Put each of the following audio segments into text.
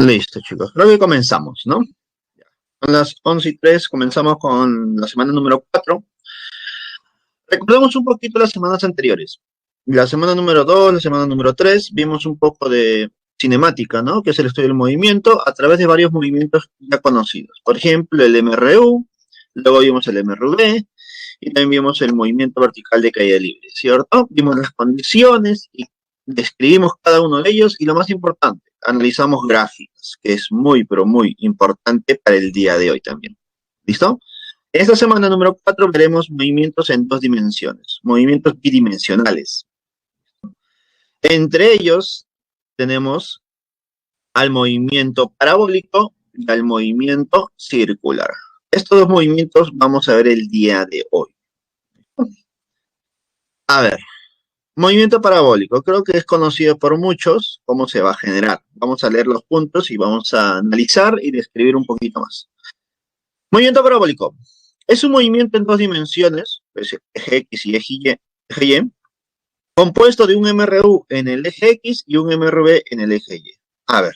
Listo, chicos. Creo que comenzamos, ¿no? Son las 11:03, comenzamos con la semana número 4. Recordemos un poquito las semanas anteriores. La semana número 2, la semana número 3, vimos un poco de cinemática, ¿no? Que es el estudio del movimiento a través de varios movimientos ya conocidos. Por ejemplo, el MRU, luego vimos el MRV y también vimos el movimiento vertical de caída libre, ¿cierto? Vimos las condiciones y describimos cada uno de ellos y lo más importante, analizamos gráficas, que es muy, pero muy importante para el día de hoy también. ¿Listo? Esta semana número 4 veremos movimientos en dos dimensiones, movimientos bidimensionales. Entre ellos tenemos al movimiento parabólico y al movimiento circular. Estos dos movimientos vamos a ver el día de hoy. A ver, movimiento parabólico, creo que es conocido por muchos cómo se va a generar. Vamos a leer los puntos y vamos a analizar y describir un poquito más. Movimiento parabólico. Es un movimiento en dos dimensiones, pues, eje X y eje Y, compuesto de un MRU en el eje X y un MRV en el eje Y. A ver,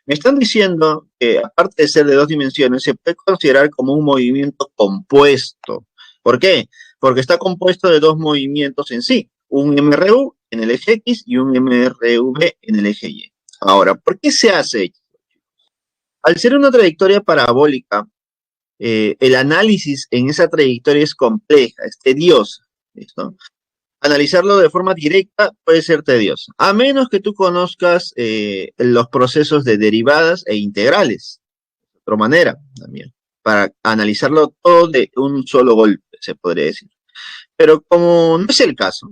me están diciendo que aparte de ser de dos dimensiones, se puede considerar como un movimiento compuesto. ¿Por qué? Porque está compuesto de dos movimientos en sí, un MRU en el eje X y un MRV en el eje Y. Ahora, ¿por qué se hace esto? Al ser una trayectoria parabólica, el análisis en esa trayectoria es compleja, es tediosa. ¿Listo? Analizarlo de forma directa puede ser tedioso, a menos que tú conozcas los procesos de derivadas e integrales. De otra manera, también, para analizarlo todo de un solo golpe, se podría decir. Pero como no es el caso,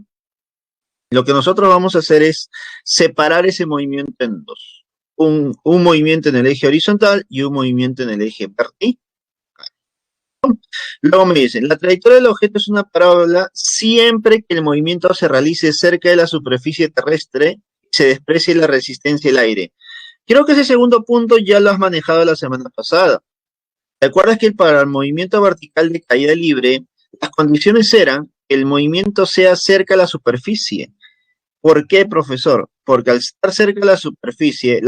lo que nosotros vamos a hacer es separar ese movimiento en dos. Un movimiento en el eje horizontal y un movimiento en el eje vertical. Luego me dicen, la trayectoria del objeto es una parábola siempre que el movimiento se realice cerca de la superficie terrestre y se desprecie la resistencia del aire. Creo que ese segundo punto ya lo has manejado la semana pasada. ¿Te acuerdas que para el movimiento vertical de caída libre, las condiciones eran que el movimiento sea cerca de la superficie? ¿Por qué, profesor? Porque al estar cerca de la superficie,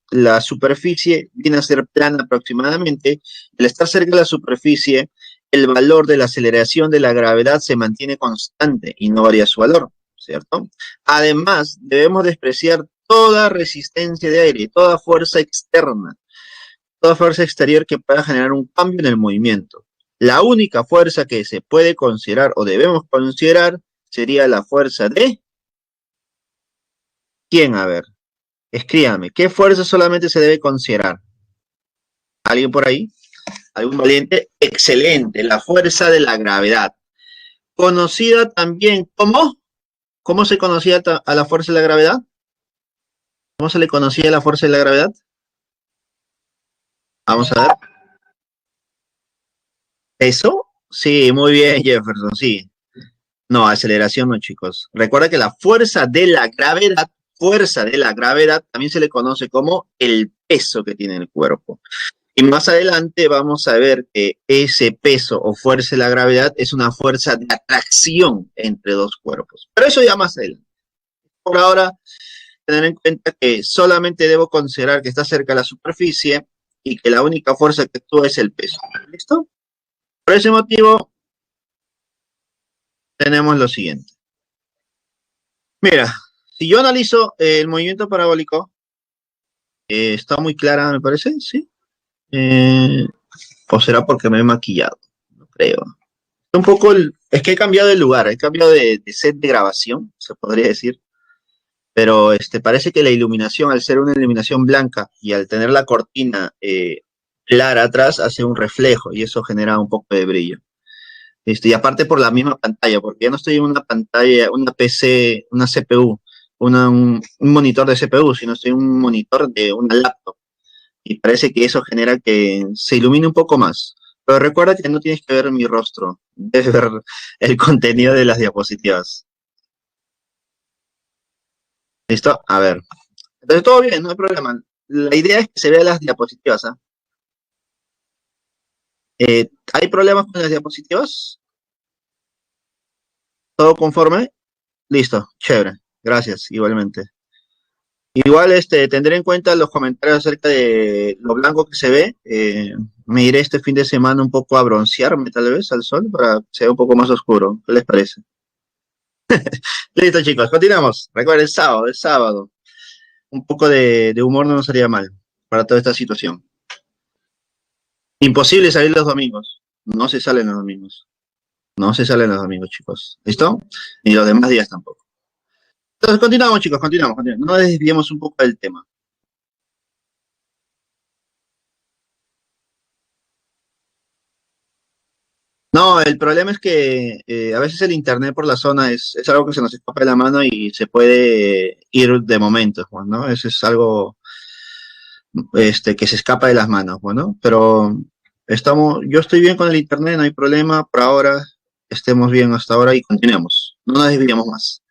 la superficie viene a ser plana aproximadamente. Al estar cerca de la superficie, el valor de la aceleración de la gravedad se mantiene constante y no varía su valor, ¿cierto? Además, debemos despreciar toda resistencia de aire, toda fuerza externa, toda fuerza exterior que pueda generar un cambio en el movimiento. La única fuerza que se puede considerar o debemos considerar sería la fuerza de ¿quién? A ver, escríbame, ¿qué fuerza solamente se debe considerar? ¿Alguien por ahí? ¿Algún valiente? Excelente, la fuerza de la gravedad. Conocida también como, ¿cómo se conocía a la fuerza de la gravedad? ¿Cómo se le conocía a la fuerza de la gravedad? Vamos a ver. ¿Peso? Sí, muy bien, Jefferson, sí. No, aceleración no, chicos. Recuerda que la fuerza de la gravedad, también se le conoce como el peso que tiene el cuerpo. Y más adelante vamos a ver que ese peso o fuerza de la gravedad es una fuerza de atracción entre dos cuerpos. Pero eso ya más adelante. Por ahora, tener en cuenta que solamente debo considerar que está cerca de la superficie y que la única fuerza que actúa es el peso. ¿Listo? Por ese motivo, tenemos lo siguiente. Mira, si yo analizo el movimiento parabólico, está muy clara, me parece, ¿sí? O será porque me he maquillado, no creo. Un poco, es que he cambiado de lugar, he cambiado de set de grabación, se podría decir. Pero parece que la iluminación, al ser una iluminación blanca y al tener la cortina clara atrás, hace un reflejo y eso genera un poco de brillo. Y aparte por la misma pantalla, porque ya no estoy en una pantalla, una PC, una CPU, un monitor de CPU, sino estoy en un monitor de una laptop. Y parece que eso genera que se ilumine un poco más. Pero recuerda que no tienes que ver mi rostro, debes ver el contenido de las diapositivas. ¿Listo? A ver. Entonces todo bien, no hay problema. La idea es que se vean las diapositivas. ¿Hay problemas con las diapositivas? ¿Todo conforme? Listo, chévere. Gracias, igualmente. Igual tendré en cuenta los comentarios acerca de lo blanco que se ve. Me iré este fin de semana un poco a broncearme tal vez al sol para que sea un poco más oscuro. ¿Qué les parece? Listo, chicos, continuamos. Recuerden, es sábado. Un poco de humor no nos haría mal para toda esta situación. Imposible salir los domingos. No se salen los domingos. No se salen los domingos, chicos. ¿Listo? Ni los demás días tampoco. Entonces, continuamos, chicos, continuamos. No desviemos un poco del tema. No, el problema es que a veces el internet por la zona es algo que se nos escapa de la mano y se puede ir de momento, pues, ¿no? Eso es algo que se escapa de las manos, bueno, pero yo estoy bien con el internet, no hay problema, por ahora estemos bien hasta ahora y continuemos, no nos desviamos más.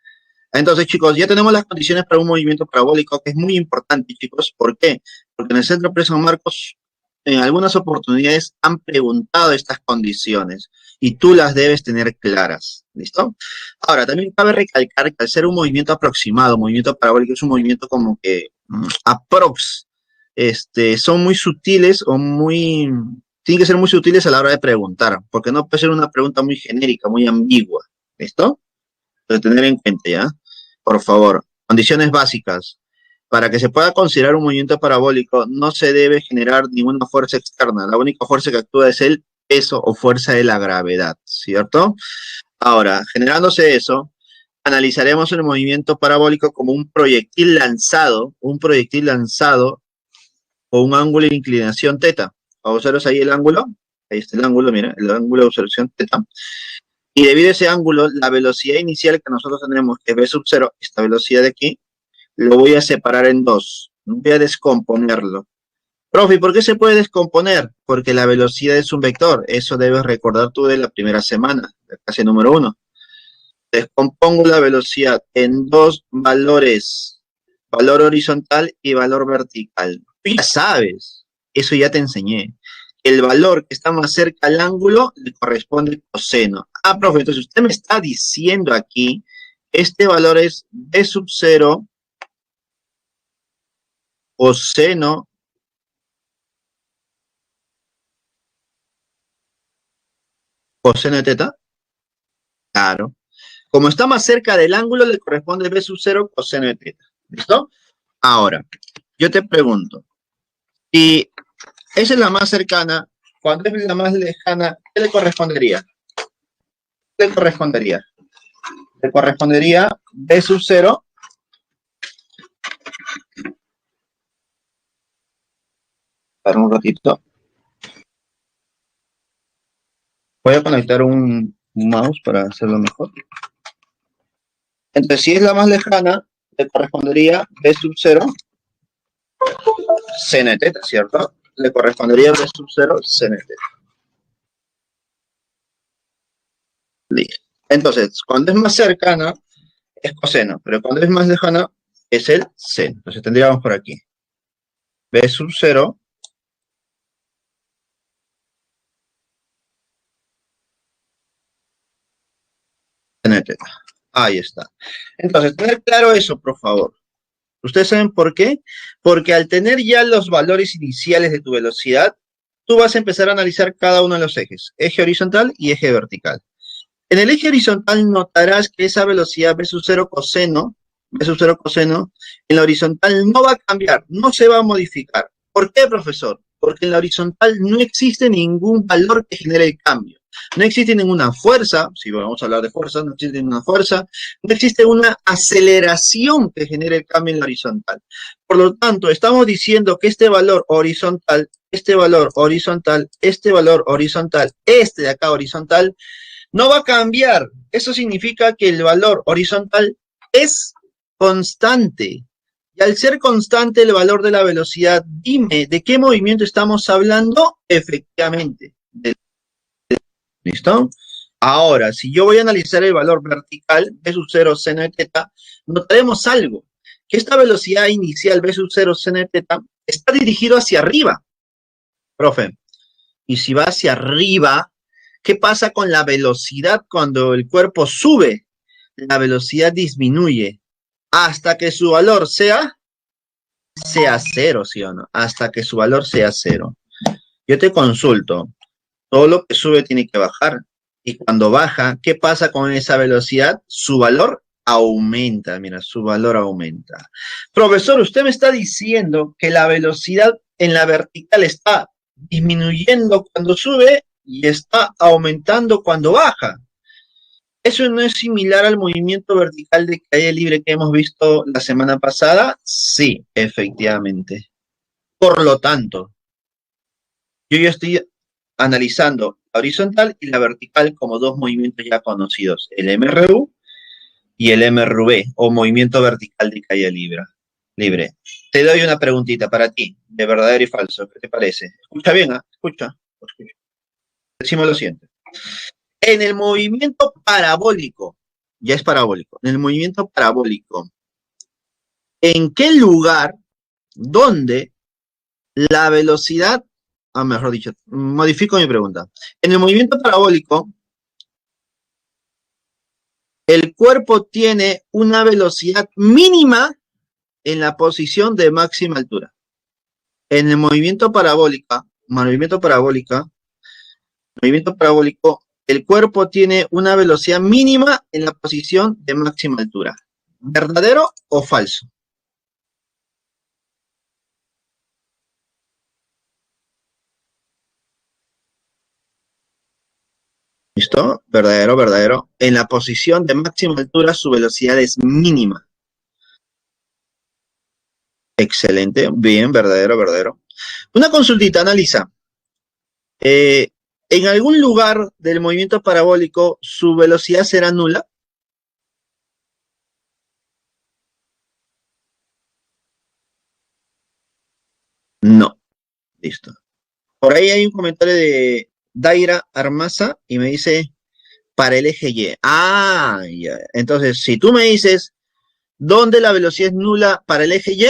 Entonces, chicos, ya tenemos las condiciones para un movimiento parabólico, que es muy importante, chicos. ¿Por qué? Porque en el Centro Pre San Marcos, en algunas oportunidades han preguntado estas condiciones y tú las debes tener claras. ¿Listo? Ahora, también cabe recalcar que al ser un movimiento aproximado, movimiento parabólico, es un movimiento como que aprox, son muy sutiles o muy, tienen que ser muy sutiles a la hora de preguntar, porque no puede ser una pregunta muy genérica, muy ambigua. ¿Listo? De tener en cuenta, ¿ya? Por favor, condiciones básicas. Para que se pueda considerar un movimiento parabólico, no se debe generar ninguna fuerza externa. La única fuerza que actúa es el peso o fuerza de la gravedad, ¿cierto? Ahora, generándose eso, analizaremos el movimiento parabólico como un proyectil lanzado o un ángulo de inclinación teta. Observas ahí el ángulo. Ahí está el ángulo, mira, el ángulo de observación teta. Y debido a ese ángulo, la velocidad inicial que nosotros tenemos, que es v sub 0, esta velocidad de aquí, lo voy a separar en dos. Voy a descomponerlo. Profe, ¿por qué se puede descomponer? Porque la velocidad es un vector. Eso debes recordar tú de la primera semana, de clase número 1. Descompongo la velocidad en dos valores, valor horizontal y valor vertical. Tú ya sabes, eso ya te enseñé. El valor que está más cerca al ángulo le corresponde el coseno. Ah, profe, entonces usted me está diciendo aquí, este valor es b sub 0 coseno de teta. Claro. Como está más cerca del ángulo, le corresponde b sub 0 coseno de teta. ¿Listo? Ahora, yo te pregunto, si esa es la más cercana, cuando es la más lejana, ¿qué le correspondería? ¿Qué le correspondería? Le correspondería b sub 0. Para un ratito. Voy a conectar un mouse para hacerlo mejor. Entonces, si es la más lejana, le correspondería b sub 0 seno de teta, ¿cierto? Le correspondería b sub 0 seno de teta. Listo. Entonces, cuando es más cercana, es coseno, pero cuando es más lejana, es el seno. Entonces tendríamos por aquí b sub 0 seno de teta. Ahí está. Entonces, tener claro eso, por favor. ¿Ustedes saben por qué? Porque al tener ya los valores iniciales de tu velocidad, tú vas a empezar a analizar cada uno de los ejes, eje horizontal y eje vertical. En el eje horizontal notarás que esa velocidad b sub 0 coseno, en la horizontal no va a cambiar, no se va a modificar. ¿Por qué, profesor? Porque en la horizontal no existe ningún valor que genere el cambio. No existe ninguna fuerza, si vamos a hablar de fuerza, no existe ninguna fuerza, no existe una aceleración que genere el cambio en la horizontal. Por lo tanto, estamos diciendo que este valor horizontal, este de acá horizontal, no va a cambiar. Eso significa que el valor horizontal es constante. Y al ser constante el valor de la velocidad, dime, ¿de qué movimiento estamos hablando? Efectivamente. ¿Listo? Ahora, si yo voy a analizar el valor vertical, b sub 0 seno de teta, notaremos algo, que esta velocidad inicial, b sub 0 seno de teta, está dirigido hacia arriba. Profe, y si va hacia arriba, ¿qué pasa con la velocidad cuando el cuerpo sube? La velocidad disminuye hasta que su valor sea sea cero, ¿sí o no? Hasta que su valor sea cero. Yo te consulto, todo lo que sube tiene que bajar. Y cuando baja, ¿qué pasa con esa velocidad? Su valor aumenta, mira, su valor aumenta. Profesor, usted me está diciendo que la velocidad en la vertical está disminuyendo cuando sube y está aumentando cuando baja. ¿Eso no es similar al movimiento vertical de caída libre que hemos visto la semana pasada? Sí, efectivamente. Por lo tanto, yo ya estoy analizando la horizontal y la vertical como dos movimientos ya conocidos, el MRU y el MRV, o movimiento vertical de caída libre. Te doy una preguntita para ti, de verdadero y falso. ¿Qué te parece? Escucha bien, ¿eh? Escucha. Decimos lo siguiente. En el movimiento parabólico, ya es parabólico, en el movimiento parabólico, ¿en qué lugar, dónde la velocidad, mejor dicho, modifico mi pregunta. En el movimiento parabólico, el cuerpo tiene una velocidad mínima en la posición de máxima altura. En el movimiento parabólico, el cuerpo tiene una velocidad mínima en la posición de máxima altura. ¿Verdadero o falso? ¿Listo? Verdadero, verdadero. En la posición de máxima altura su velocidad es mínima. Excelente, bien, verdadero, verdadero. Una consultita, analiza. Eh, ¿En algún lugar del movimiento parabólico su velocidad será nula? No, listo. Por ahí hay un comentario de Daira Armaza y me dice para el eje Y. Ah, ya. Entonces, si tú me dices dónde la velocidad es nula para el eje Y,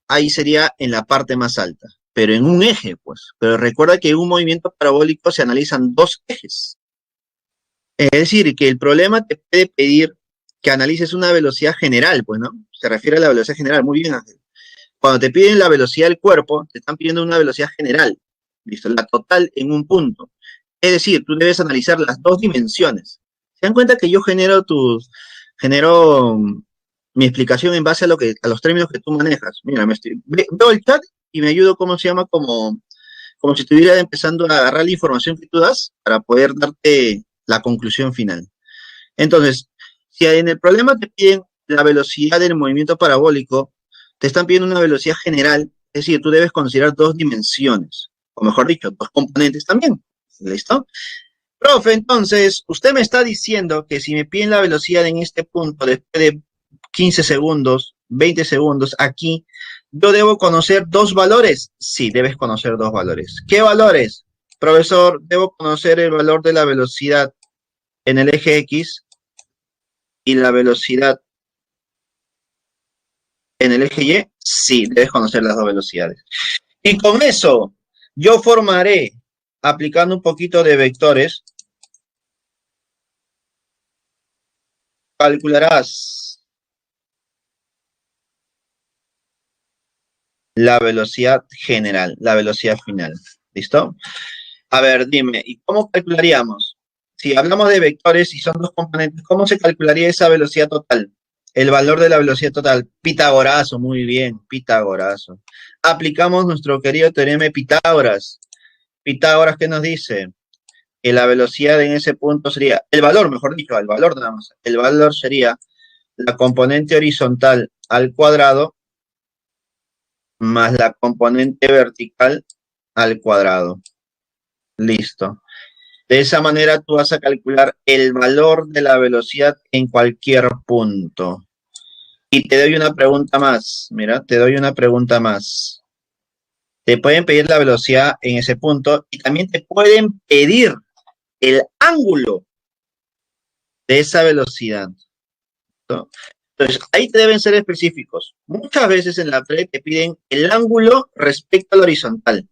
ahí sería en la parte más alta. Pero en un eje, pues. Pero recuerda que en un movimiento parabólico se analizan dos ejes. Es decir, que el problema te puede pedir que analices una velocidad general, pues, ¿no? Se refiere a la velocidad general. Muy bien, Ángel. Cuando te piden la velocidad del cuerpo, te están pidiendo una velocidad general. ¿Listo? La total en un punto. Es decir, tú debes analizar las dos dimensiones. ¿Se dan cuenta que yo genero mi explicación en base a a los términos que tú manejas? Mira, veo el chat y me ayudo, ¿cómo se llama? Como si estuviera empezando a agarrar la información que tú das para poder darte la conclusión final. Entonces, si en el problema te piden la velocidad del movimiento parabólico, te están pidiendo una velocidad general, es decir, tú debes considerar dos dimensiones, o mejor dicho, dos componentes también. ¿Listo? Profe, entonces, usted me está diciendo que si me piden la velocidad en este punto, después de 15 segundos, 20 segundos, aquí, yo debo conocer dos valores. Sí, debes conocer dos valores. ¿Qué valores? Profesor, debo conocer el valor de la velocidad en el eje X y la velocidad en el eje Y. Sí, debes conocer las dos velocidades. Y con eso, yo formaré, aplicando un poquito de vectores, calcularás la velocidad general, la velocidad final. ¿Listo? A ver, dime, ¿y cómo calcularíamos? Si hablamos de vectores y son dos componentes, ¿cómo se calcularía esa velocidad total? El valor de la velocidad total. Pitagorazo, muy bien, Pitagorazo. Aplicamos nuestro querido teorema de Pitágoras. Pitágoras, ¿qué nos dice? Que la velocidad en ese punto sería, el valor, mejor dicho, el valor nada más. El valor sería la componente horizontal al cuadrado más la componente vertical al cuadrado. Listo. De esa manera tú vas a calcular el valor de la velocidad en cualquier punto. Y te doy una pregunta más. Mira, te doy una pregunta más. Te pueden pedir la velocidad en ese punto y también te pueden pedir el ángulo de esa velocidad, ¿no? Entonces, ahí te deben ser específicos. Muchas veces en la red te piden el ángulo respecto al horizontal.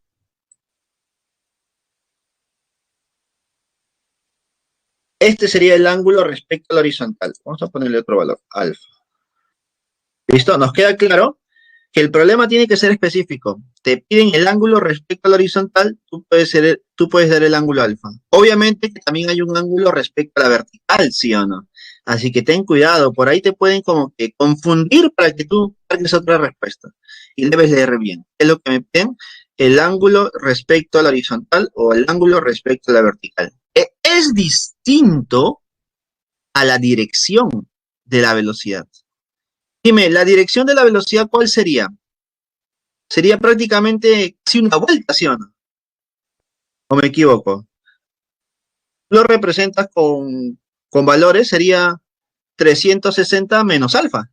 Este sería el ángulo respecto al horizontal. Vamos a ponerle otro valor, alfa. ¿Listo? ¿Nos queda claro? que el problema tiene que ser específico. Te piden el ángulo respecto al horizontal, tú puedes dar el ángulo alfa. Obviamente que también hay un ángulo respecto a la vertical, ¿sí o no? Así que ten cuidado, por ahí te pueden como que confundir para que tú cargues otra respuesta. Y debes leer bien. Es lo que me piden, el ángulo respecto a la horizontal o el ángulo respecto a la vertical. Es distinto a la dirección de la velocidad. Dime, ¿la dirección de la velocidad cuál sería? Sería prácticamente casi una vuelta, ¿sí o no? ¿O me equivoco? Lo representas con valores, sería 360 menos alfa.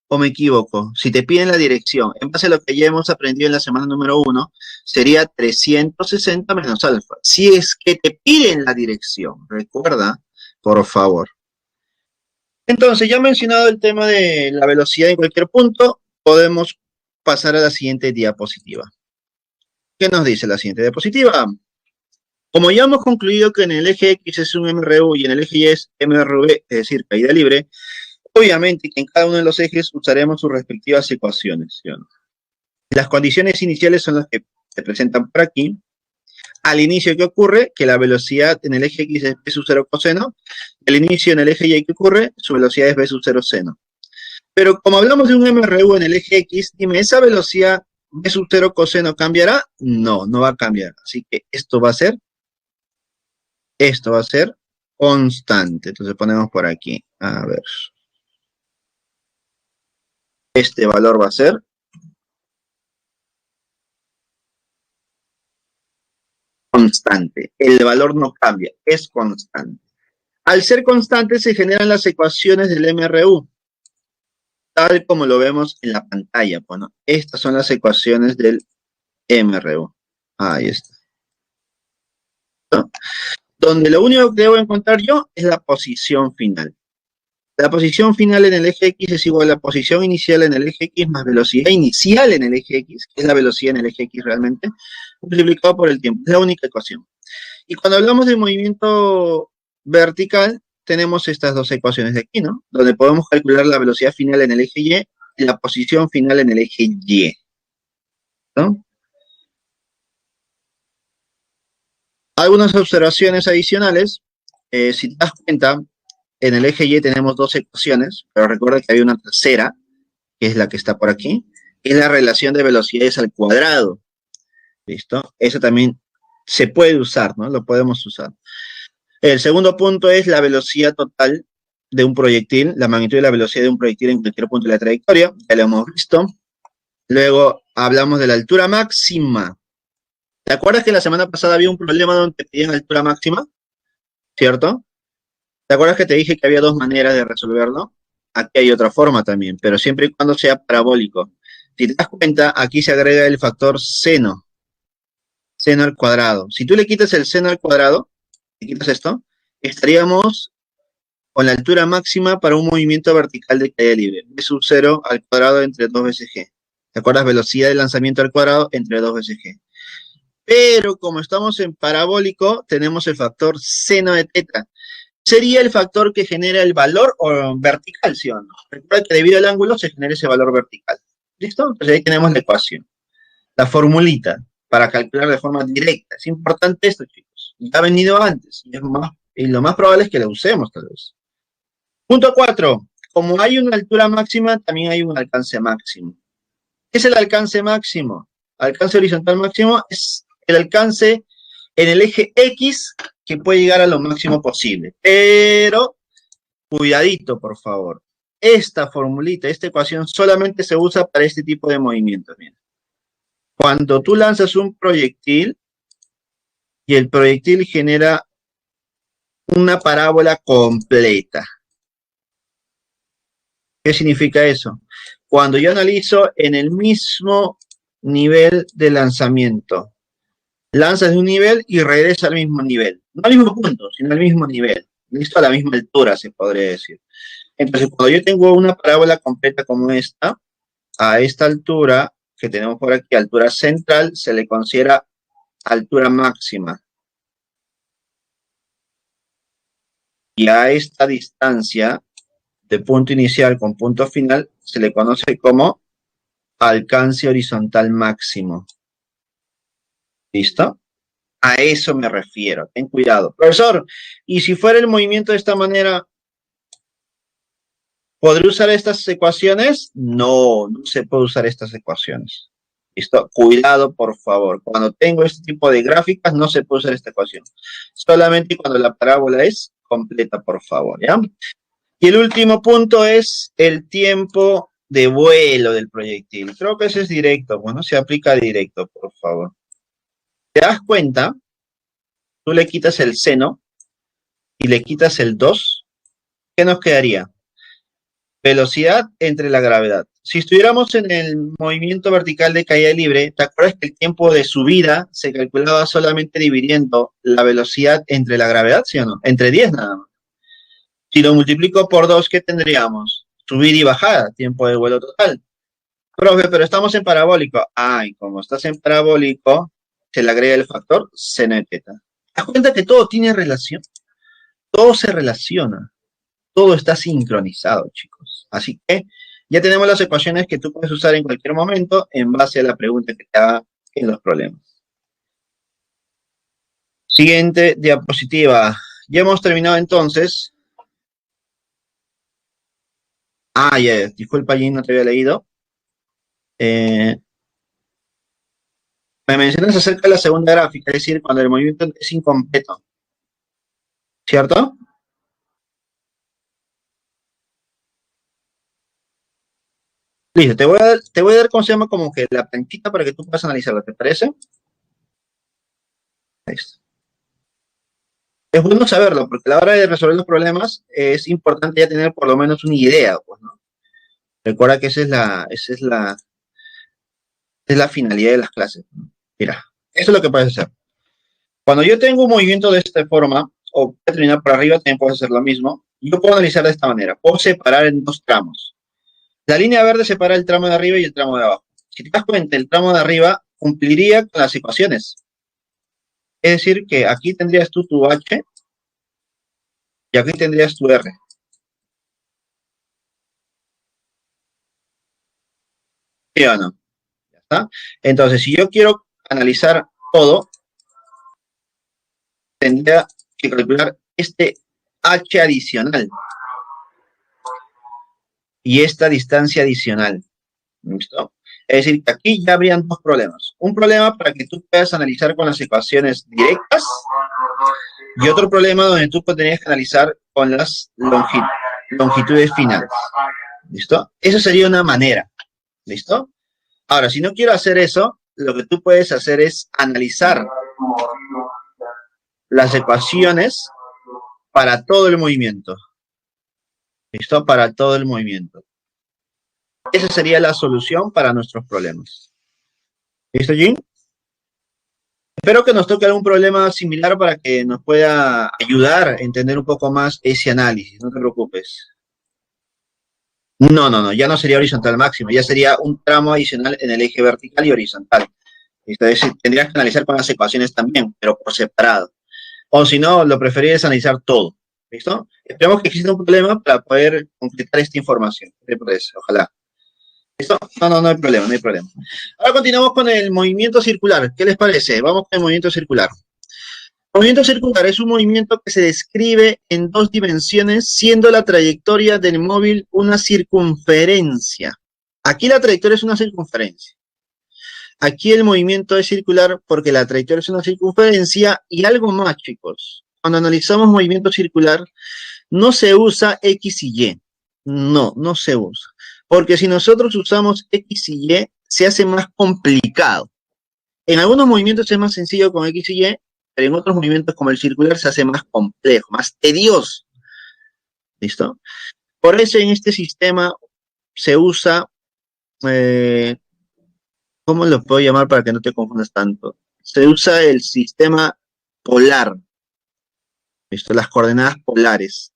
¿O me equivoco? Si te piden la dirección, en base a lo que ya hemos aprendido en la semana número 1, sería 360 menos alfa. Si es que te piden la dirección, recuerda, por favor. Entonces, ya he mencionado el tema de la velocidad en cualquier punto, podemos pasar a la siguiente diapositiva. ¿Qué nos dice la siguiente diapositiva? Como ya hemos concluido que en el eje X es un MRU y en el eje Y es MRV, es decir, caída libre, obviamente que en cada uno de los ejes usaremos sus respectivas ecuaciones, ¿sí o no? Las condiciones iniciales son las que se presentan por aquí. Al inicio, ¿qué ocurre? Que la velocidad en el eje X es v sub 0 coseno. El inicio en el eje Y, ¿qué ocurre? Su velocidad es v sub 0 seno. Pero como hablamos de un MRU en el eje X, dime, ¿esa velocidad v sub 0 coseno cambiará? No, no va a cambiar. Así que esto va a ser constante. Entonces ponemos por aquí. A ver. Este valor va a ser constante. El valor no cambia, es constante. Al ser constante se generan las ecuaciones del MRU, tal como lo vemos en la pantalla. Bueno, estas son las ecuaciones del MRU. Ahí está. ¿No? Donde lo único que debo encontrar yo es la posición final. La posición final en el eje X es igual a la posición inicial en el eje X más velocidad inicial en el eje X, que es la velocidad en el eje X realmente, multiplicado por el tiempo. Es la única ecuación. Y cuando hablamos de movimiento vertical, tenemos estas dos ecuaciones de aquí, ¿no? Donde podemos calcular la velocidad final en el eje Y y la posición final en el eje Y, ¿no? Algunas observaciones adicionales. Si te das cuenta, en el eje Y tenemos dos ecuaciones, pero recuerda que hay una tercera, que es la que está por aquí, es la relación de velocidades al cuadrado. ¿Listo? Eso también se puede usar, ¿no? Lo podemos usar. El segundo punto es la velocidad total de un proyectil, la magnitud de la velocidad de un proyectil en cualquier punto de la trayectoria, ya lo hemos visto. Luego hablamos de la altura máxima. ¿Te acuerdas que la semana pasada había un problema donde te pedían altura máxima? ¿Cierto? ¿Te acuerdas que te dije que había dos maneras de resolverlo? Aquí hay otra forma también, pero siempre y cuando sea parabólico. Si te das cuenta, aquí se agrega el factor seno al cuadrado. Si tú le quitas el seno al cuadrado, le quitas esto, estaríamos con la altura máxima para un movimiento vertical de caída libre. V sub 0 al cuadrado entre 2 veces g. ¿Te acuerdas? Velocidad de lanzamiento al cuadrado entre 2 veces g. Pero como estamos en parabólico, tenemos el factor seno de teta. Sería el factor que genera el valor vertical, ¿sí o no? Recuerda que debido al ángulo se genera ese valor vertical. ¿Listo? Entonces ahí tenemos la ecuación. La formulita para calcular de forma directa. Es importante esto, chicos. Ya ha venido antes. Y lo más probable es que la usemos, tal vez. Punto 4. Como hay una altura máxima, también hay un alcance máximo. ¿Qué es el alcance máximo? Alcance horizontal máximo es el alcance en el eje X que puede llegar a lo máximo posible. Pero, cuidadito, por favor. Esta formulita, esta ecuación solamente se usa para este tipo de movimientos. Mira. Cuando tú lanzas un proyectil y el proyectil genera una parábola completa. ¿Qué significa eso? Cuando yo analizo en el mismo nivel de lanzamiento, lanzas de un nivel y regresa al mismo nivel. No al mismo punto, sino al mismo nivel. Listo, a la misma altura, se podría decir. Entonces, cuando yo tengo una parábola completa como esta, a esta altura que tenemos por aquí, altura central, se le considera altura máxima. Y a esta distancia de punto inicial con punto final se le conoce como alcance horizontal máximo. ¿Listo? A eso me refiero. Ten cuidado. Profesor, ¿y si fuera el movimiento de esta manera, podré usar estas ecuaciones? No, no se puede usar estas ecuaciones. ¿Listo? Cuidado, por favor. Cuando tengo este tipo de gráficas, no se puede usar esta ecuación. Solamente cuando la parábola es completa, por favor, ¿ya? Y el último punto es el tiempo de vuelo del proyectil. Creo que ese es directo, bueno, se aplica directo, por favor. ¿Te das cuenta? Tú le quitas el seno y le quitas el 2. ¿Qué nos quedaría? Velocidad entre la gravedad. Si estuviéramos en el movimiento vertical de caída libre, ¿te acuerdas que el tiempo de subida se calculaba solamente dividiendo la velocidad entre la gravedad, sí o no? Entre 10 nada más. Si lo multiplico por 2, ¿qué tendríamos? Subida y bajada, tiempo de vuelo total. Profe, pero estamos en parabólico. Y como estás en parabólico, se le agrega el factor seno de teta. ¿Te das cuenta que todo tiene relación? Todo se relaciona. Todo está sincronizado, chicos. Así que ya tenemos las ecuaciones que tú puedes usar en cualquier momento en base a la pregunta que te haga en los problemas. Siguiente diapositiva. Ya hemos terminado entonces. Ya, disculpa, Jim, no te había leído. Me mencionas acerca de la segunda gráfica, es decir, cuando el movimiento es incompleto. ¿Cierto? Listo, te voy a dar, ¿cómo se llama? Como que la planchita para que tú puedas analizarla, ¿te parece? Ahí está. Es bueno saberlo, porque a la hora de resolver los problemas es importante ya tener por lo menos una idea, pues, ¿no? Recuerda que esa es la finalidad de las clases. Mira, eso es lo que puedes hacer. Cuando yo tengo un movimiento de esta forma, o voy a terminar por arriba, también puedo hacer lo mismo. Yo puedo analizar de esta manera. Puedo separar en dos tramos. La línea verde separa el tramo de arriba y el tramo de abajo. Si te das cuenta, el tramo de arriba cumpliría con las ecuaciones. Es decir, que aquí tendrías tú tu H y aquí tendrías tu R. ¿Sí o no? ¿Ya está? Entonces, si yo quiero analizar todo, tendría que calcular este H adicional y esta distancia adicional. ¿Listo? Es decir, que aquí ya habrían dos problemas. Un problema para que tú puedas analizar con las ecuaciones directas y otro problema donde tú tendrías que analizar con las longitudes finales. ¿Listo? Eso sería una manera. ¿Listo? Ahora, si no quiero hacer eso, lo que tú puedes hacer es analizar las ecuaciones para todo el movimiento. ¿Listo? Para todo el movimiento. Esa sería la solución para nuestros problemas. ¿Listo, Jim? Espero que nos toque algún problema similar para que nos pueda ayudar a entender un poco más ese análisis. No te preocupes. No, ya no sería horizontal máximo, ya sería un tramo adicional en el eje vertical y horizontal. Es decir, tendrías que analizar con las ecuaciones también, pero por separado. O si no, lo preferiría es analizar todo. ¿Listo? Esperemos que exista un problema para poder completar esta información. ¿Qué te parece? Ojalá. ¿Listo? No hay problema, no hay problema. Ahora continuamos con el movimiento circular. ¿Qué les parece? Vamos con el movimiento circular. El movimiento circular es un movimiento que se describe en dos dimensiones, siendo la trayectoria del móvil una circunferencia. Aquí la trayectoria es una circunferencia. Aquí el movimiento es circular porque la trayectoria es una circunferencia y algo más, chicos. Cuando analizamos movimiento circular, no se usa X y Y. No se usa. Porque si nosotros usamos X y Y, se hace más complicado. En algunos movimientos es más sencillo con X y Y, pero en otros movimientos como el circular se hace más complejo, más tedioso. ¿Listo? Por eso en este sistema se usa, ¿cómo lo puedo llamar para que no te confundas tanto? Se usa el sistema polar. ¿Listo? Las coordenadas polares.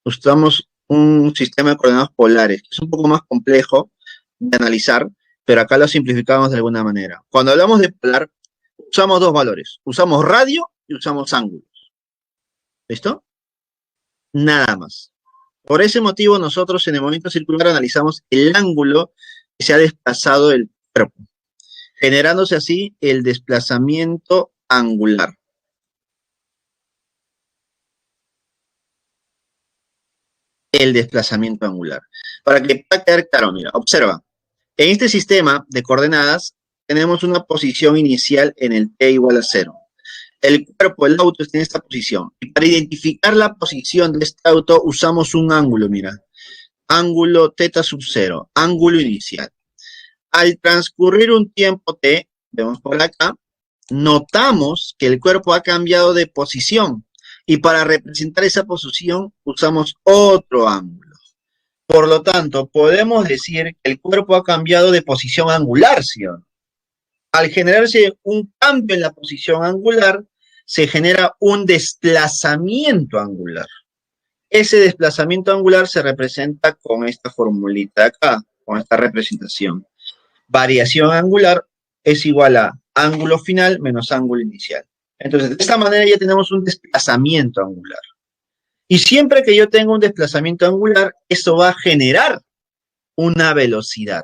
Usamos un sistema de coordenadas polares, que es un poco más complejo de analizar, pero acá lo simplificamos de alguna manera. Cuando hablamos de polar, usamos dos valores. Usamos radio y usamos ángulos. ¿Listo? Nada más. Por ese motivo, nosotros en el movimiento circular analizamos el ángulo que se ha desplazado el cuerpo, generándose así el desplazamiento angular. El desplazamiento angular. Para que pueda quedar claro, mira, observa. En este sistema de coordenadas tenemos una posición inicial en el t igual a 0. El cuerpo, el auto está en esta posición. Y para identificar la posición de este auto usamos un ángulo, mira. Ángulo θ sub 0, ángulo inicial. Al transcurrir un tiempo t, vemos por acá, notamos que el cuerpo ha cambiado de posición. Y para representar esa posición usamos otro ángulo. Por lo tanto, podemos decir que el cuerpo ha cambiado de posición angular, ¿sí o no? Al generarse un cambio en la posición angular, se genera un desplazamiento angular. Ese desplazamiento angular se representa con esta formulita acá, con esta representación. Variación angular es igual a ángulo final menos ángulo inicial. Entonces, de esta manera ya tenemos un desplazamiento angular. Y siempre que yo tenga un desplazamiento angular, esto va a generar una velocidad.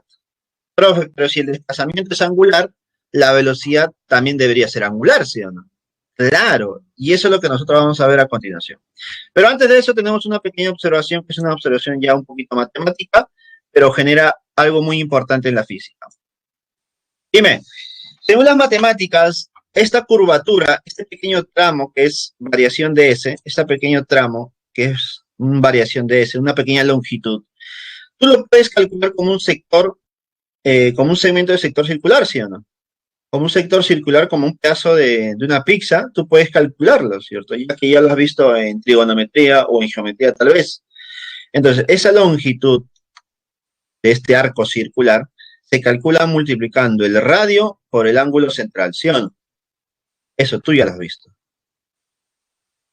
Profe, pero si el desplazamiento es angular, la velocidad también debería ser angular, ¿sí o no? Claro, y eso es lo que nosotros vamos a ver a continuación. Pero antes de eso tenemos una pequeña observación, que es una observación ya un poquito matemática, pero genera algo muy importante en la física. Dime, según las matemáticas, esta curvatura, este pequeño tramo que es variación de S, este pequeño tramo que es una variación de S, una pequeña longitud, tú lo puedes calcular como un sector, como un segmento de sector circular, ¿sí o no? Como un sector circular, como un pedazo de una pizza, tú puedes calcularlo, ¿cierto? Ya que ya lo has visto en trigonometría o en geometría tal vez. Entonces, esa longitud de este arco circular se calcula multiplicando el radio por el ángulo central, ¿sí o no? Eso tú ya lo has visto.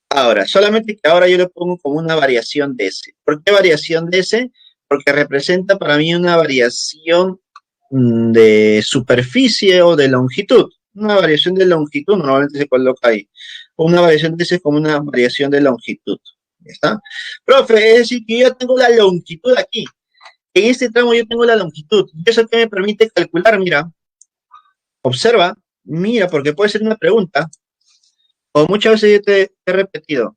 Ahora, solamente que ahora yo le pongo como una variación de S. ¿Por qué variación de S? Porque representa para mí una variación de superficie o de longitud. Una variación de longitud normalmente se coloca ahí. Una variación de S es como una variación de longitud. ¿Ya está? Profe, es decir que yo tengo la longitud aquí. En este tramo yo tengo la longitud. ¿Y eso qué me permite calcular? Mira, observa, mira, porque puede ser una pregunta. O muchas veces yo te he repetido.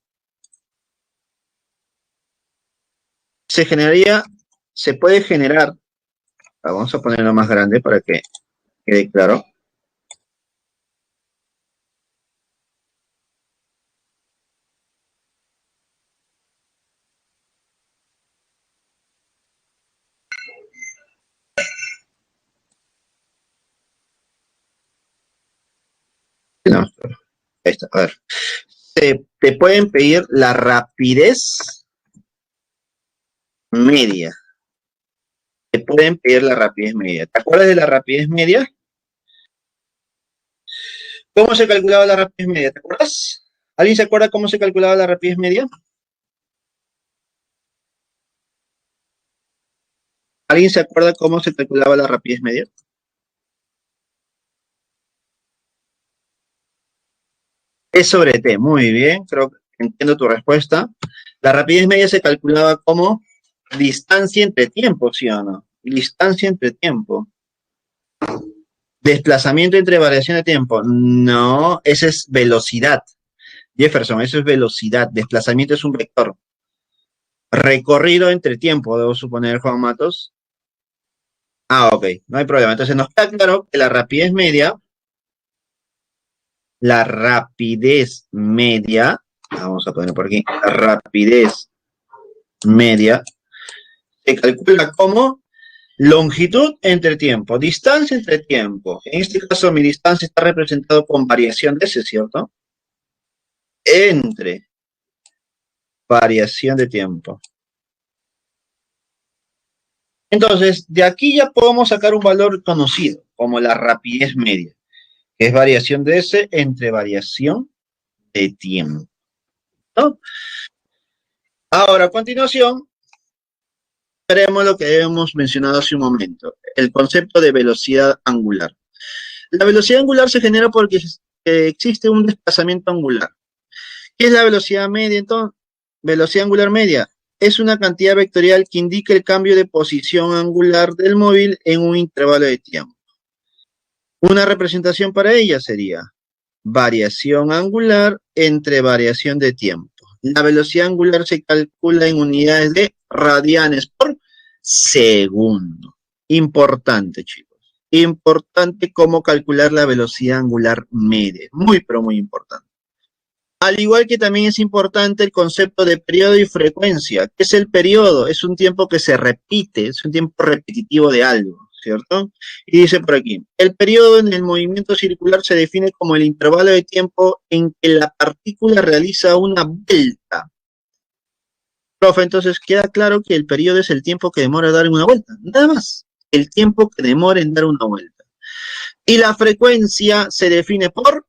Se puede generar, vamos a ponerlo más grande para que quede claro. No, ahí está, a ver. Te pueden pedir la rapidez media. Te pueden pedir la rapidez media. ¿Te acuerdas de la rapidez media? ¿Cómo se calculaba la rapidez media? ¿Te acuerdas? ¿Alguien se acuerda cómo se calculaba la rapidez media? ¿Alguien se acuerda cómo se calculaba la rapidez media? Es sobre T, muy bien, creo que entiendo tu respuesta. La rapidez media se calculaba como distancia entre tiempo, ¿sí o no? Distancia entre tiempo. Desplazamiento entre variación de tiempo. No, esa es velocidad. Jefferson, eso es velocidad. Desplazamiento es un vector. Recorrido entre tiempo, debo suponer, Juan Matos. Ah, ok, no hay problema. Entonces nos queda claro que la rapidez media, vamos a poner por aquí, la rapidez media, se calcula como longitud entre tiempo, distancia entre tiempo. En este caso mi distancia está representado con variación de S, ¿cierto? Entre variación de tiempo. Entonces, de aquí ya podemos sacar un valor conocido, como la rapidez media, que es variación de S entre variación de tiempo, ¿no? Ahora, a continuación, veremos lo que hemos mencionado hace un momento, el concepto de velocidad angular. La velocidad angular se genera porque existe un desplazamiento angular. ¿Qué es la velocidad media entonces? Velocidad angular media es una cantidad vectorial que indica el cambio de posición angular del móvil en un intervalo de tiempo. Una representación para ella sería variación angular entre variación de tiempo. La velocidad angular se calcula en unidades de radianes por segundo. Importante, chicos. Importante cómo calcular la velocidad angular media. Muy, pero muy importante. Al igual que también es importante el concepto de periodo y frecuencia. ¿Qué es el periodo? Es un tiempo que se repite, es un tiempo repetitivo de algo, ¿cierto? Y dice por aquí, el periodo en el movimiento circular se define como el intervalo de tiempo en que la partícula realiza una vuelta. Profe, entonces queda claro que el periodo es el tiempo que demora en dar una vuelta, nada más, el tiempo que demora en dar una vuelta. Y la frecuencia se define por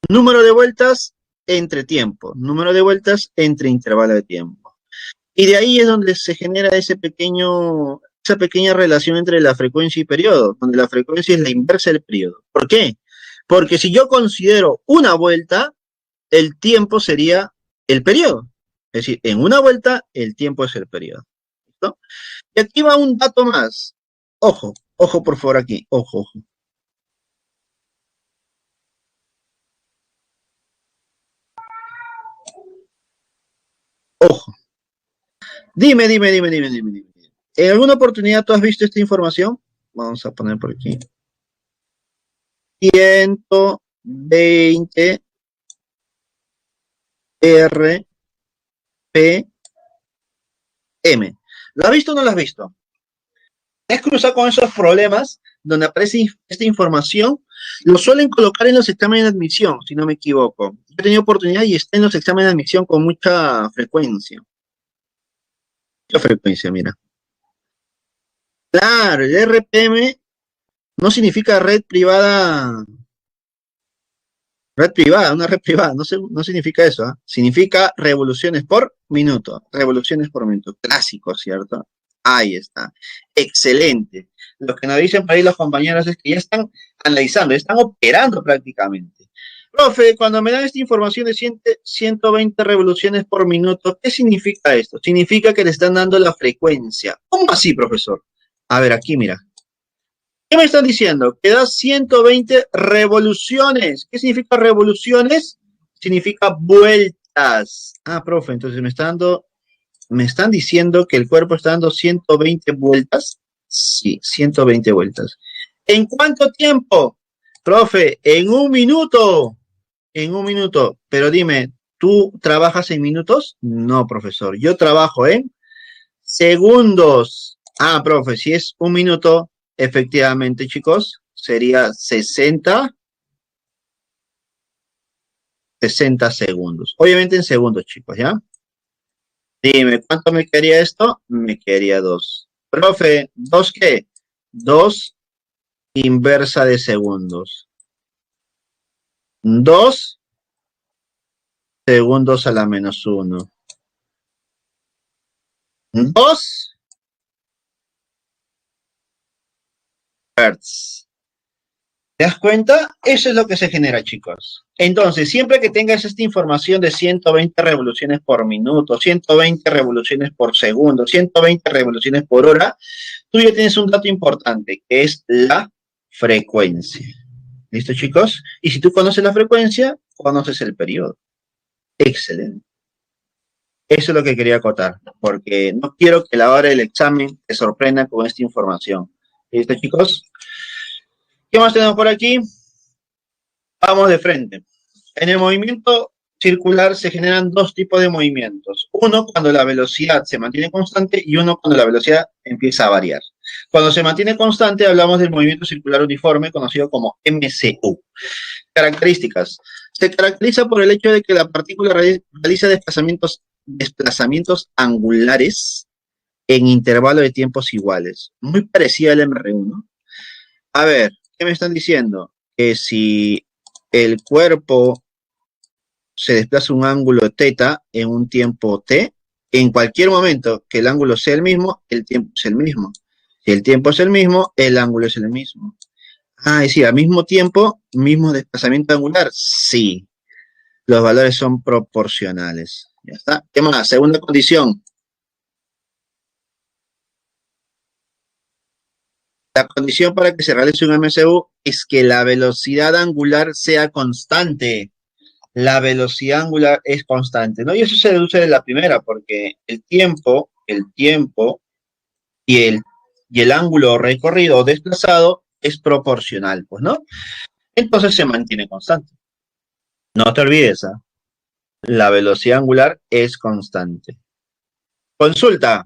número de vueltas entre tiempo, número de vueltas entre intervalo de tiempo. Y de ahí es donde se genera esa pequeña relación entre la frecuencia y periodo, donde la frecuencia es la inversa del periodo. ¿Por qué? Porque si yo considero una vuelta, el tiempo sería el periodo. Es decir, en una vuelta, el tiempo es el periodo. ¿Listo? Y aquí va un dato más. Ojo, ojo por favor aquí, ojo, ojo. Ojo. Dime. ¿En alguna oportunidad tú has visto esta información? Vamos a poner por aquí. 120 RPM. ¿La has visto o no la has visto? ¿Te has cruzado con esos problemas donde aparece esta información? Lo suelen colocar en los exámenes de admisión, si no me equivoco. Yo he tenido oportunidad y está en los exámenes de admisión con mucha frecuencia. Mucha frecuencia, mira. Claro, el RPM no significa red privada, una red privada, no significa eso, ¿eh? Significa revoluciones por minuto, clásico, ¿cierto? Ahí está, excelente. Lo que nos dicen por ahí los compañeros es que ya están analizando, ya están operando prácticamente. Profe, cuando me dan esta información de 120 revoluciones por minuto, ¿qué significa esto? Significa que le están dando la frecuencia. ¿Cómo así, profesor? A ver, aquí mira. ¿Qué me están diciendo? Que da 120 revoluciones. ¿Qué significa revoluciones? Significa vueltas. Ah, profe, entonces me están diciendo que el cuerpo está dando 120 vueltas. Sí, 120 vueltas. ¿En cuánto tiempo? Profe, en un minuto. En un minuto. Pero dime, ¿tú trabajas en minutos? No, profesor. Yo trabajo en segundos. Ah, profe, si es un minuto, efectivamente, chicos, sería 60 segundos. Obviamente en segundos, chicos, ¿ya? Dime, ¿cuánto me quedaría esto? Me quedaría 2. Profe, ¿2 qué? 2 inversa de segundos. 2 segundos a la menos 1. 2 hertz. ¿Te das cuenta? Eso es lo que se genera, chicos. Entonces, siempre que tengas esta información de 120 revoluciones por minuto, 120 revoluciones por segundo, 120 revoluciones por hora, tú ya tienes un dato importante, que es la frecuencia. ¿Listo, chicos? Y si tú conoces la frecuencia, conoces el periodo. Excelente. Eso es lo que quería acotar, porque no quiero que a la hora del examen te sorprenda con esta información. ¿Listo, chicos? ¿Qué más tenemos por aquí? Vamos de frente. En el movimiento circular se generan dos tipos de movimientos. Uno cuando la velocidad se mantiene constante y uno cuando la velocidad empieza a variar. Cuando se mantiene constante hablamos del movimiento circular uniforme conocido como MCU. Características. Se caracteriza por el hecho de que la partícula realiza desplazamientos angulares en intervalo de tiempos iguales. Muy parecida al MR1. A ver, ¿qué me están diciendo? Que si el cuerpo se desplaza un ángulo θ en un tiempo t, en cualquier momento que el ángulo sea el mismo, el tiempo es el mismo. Si el tiempo es el mismo, el ángulo es el mismo. Ah, es decir, al mismo tiempo, mismo desplazamiento angular, sí. Los valores son proporcionales. Ya está. ¿Qué más? Segunda condición. La condición para que se realice un MCU es que la velocidad angular sea constante. La velocidad angular es constante, ¿no? Y eso se deduce de la primera, porque el tiempo y el ángulo recorrido o desplazado es proporcional, pues, ¿no? Entonces se mantiene constante. No te olvides, ¿ah? La velocidad angular es constante. Consulta,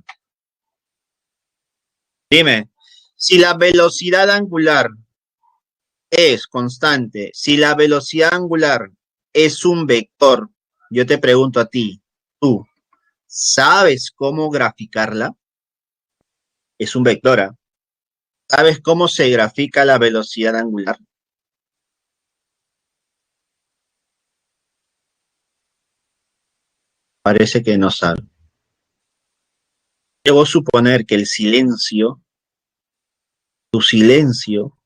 dime, si la velocidad angular es constante, si la velocidad angular es un vector, yo te pregunto a ti, ¿tú sabes cómo graficarla? Es un vector, ¿ah? ¿Sabes cómo se grafica la velocidad angular? Parece que no sabe. Debo suponer que el silencio, tu silencio,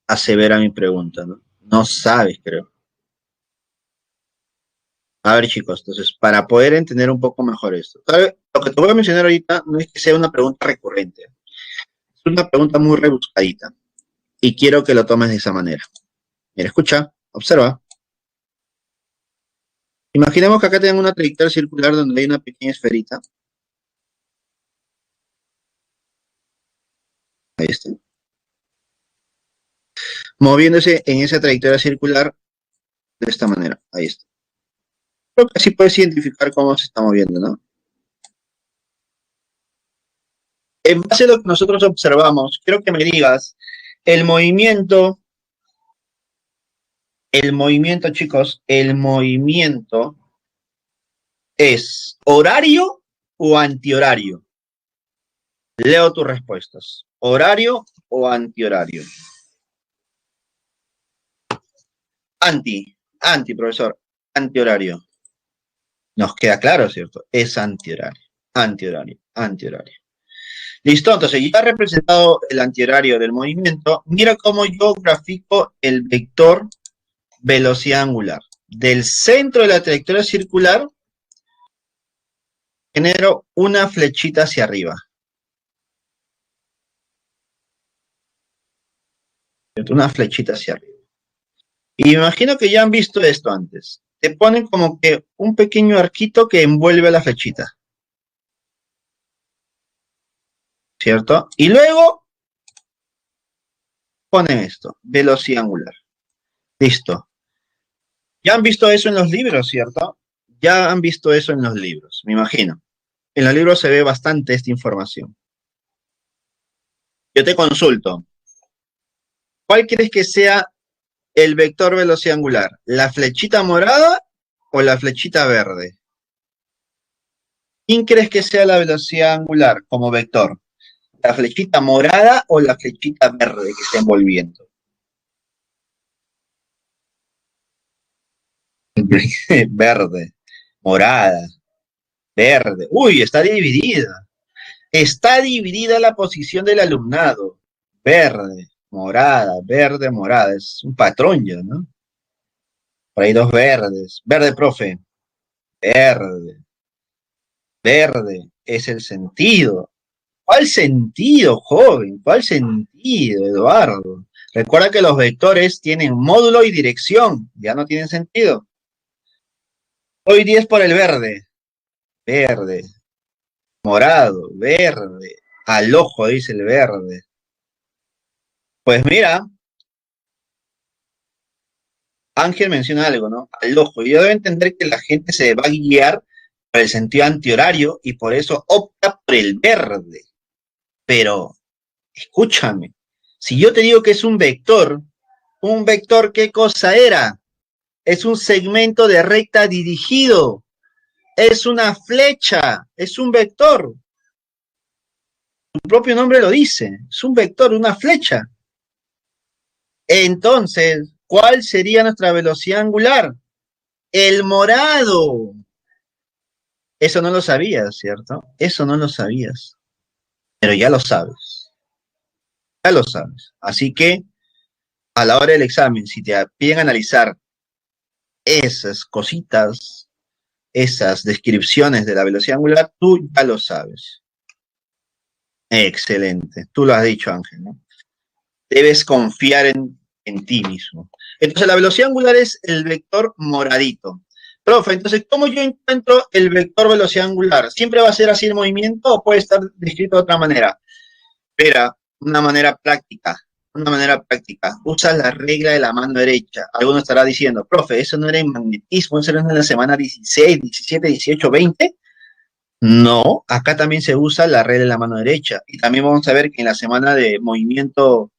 asevera mi pregunta, ¿no? No sabes, creo. A ver, chicos, entonces, para poder entender un poco mejor esto, ¿sabes? Lo que te voy a mencionar ahorita no es que sea una pregunta recurrente, es una pregunta muy rebuscadita y quiero que lo tomes de esa manera. Mira, escucha, observa. Imaginemos que acá tengan una trayectoria circular donde hay una pequeña esferita. Ahí está. Moviéndose en esa trayectoria circular de esta manera. Ahí está. Creo que así puedes identificar cómo se está moviendo, ¿no? En base a lo que nosotros observamos, quiero que me digas el movimiento, chicos, el movimiento es horario o antihorario. Leo tus respuestas. ¿Horario o antihorario? Profesor, antihorario. Nos queda claro, ¿cierto? Es antihorario, antihorario. Listo, entonces ya he representado el antihorario del movimiento. Mira cómo yo grafico el vector velocidad angular. Del centro de la trayectoria circular genero una flechita hacia arriba. Una flechita hacia arriba. Y me imagino que ya han visto esto antes. Te ponen como que un pequeño arquito que envuelve a la flechita. ¿Cierto? Y luego ponen esto, velocidad angular. Listo. Ya han visto eso en los libros, ¿cierto? Ya han visto eso en los libros, me imagino. En los libros se ve bastante esta información. Yo te consulto. ¿Cuál crees que sea el vector velocidad angular? ¿La flechita morada o la flechita verde? ¿Quién crees que sea la velocidad angular como vector? ¿La flechita morada o la flechita verde que está envolviendo? Verde, morada, verde. Uy, está dividida. Está dividida la posición del alumnado. Verde, morada, verde, morada. Es un patrón ya, ¿no? Por ahí dos verdes. Verde, profe. Verde, verde. Es el sentido. ¿Cuál sentido, joven? ¿Cuál sentido, Eduardo? Recuerda que los vectores tienen módulo y dirección. Ya no tienen sentido. Hoy 10 por el verde. Verde. Morado. Verde. Al ojo, dice el verde. Pues mira, Ángel menciona algo, ¿no? Al ojo. Y yo debo entender que la gente se va a guiar por el sentido antihorario y por eso opta por el verde. Pero, escúchame, si yo te digo que es un vector, ¿qué cosa era? Es un segmento de recta dirigido, es una flecha, es un vector. Su propio nombre lo dice, es un vector, una flecha. Entonces, ¿cuál sería nuestra velocidad angular? El morado. Eso no lo sabías, ¿cierto? Eso no lo sabías, pero ya lo sabes, ya lo sabes. Así que a la hora del examen, si te piden analizar esas cositas, esas descripciones de la velocidad angular, tú ya lo sabes. Excelente. Tú lo has dicho, Ángel, ¿no? Debes confiar en ti mismo. Entonces, la velocidad angular es el vector moradito. Profe, entonces, ¿cómo yo encuentro el vector velocidad angular? ¿Siempre va a ser así el movimiento o puede estar descrito de otra manera? Espera, una manera práctica. Una manera práctica. Usa la regla de la mano derecha. Alguno estará diciendo, profe, eso no era en magnetismo, eso era en la semana 16, 17, 18, 20. No, acá también se usa la regla de la mano derecha. Y también vamos a ver que en la semana de movimiento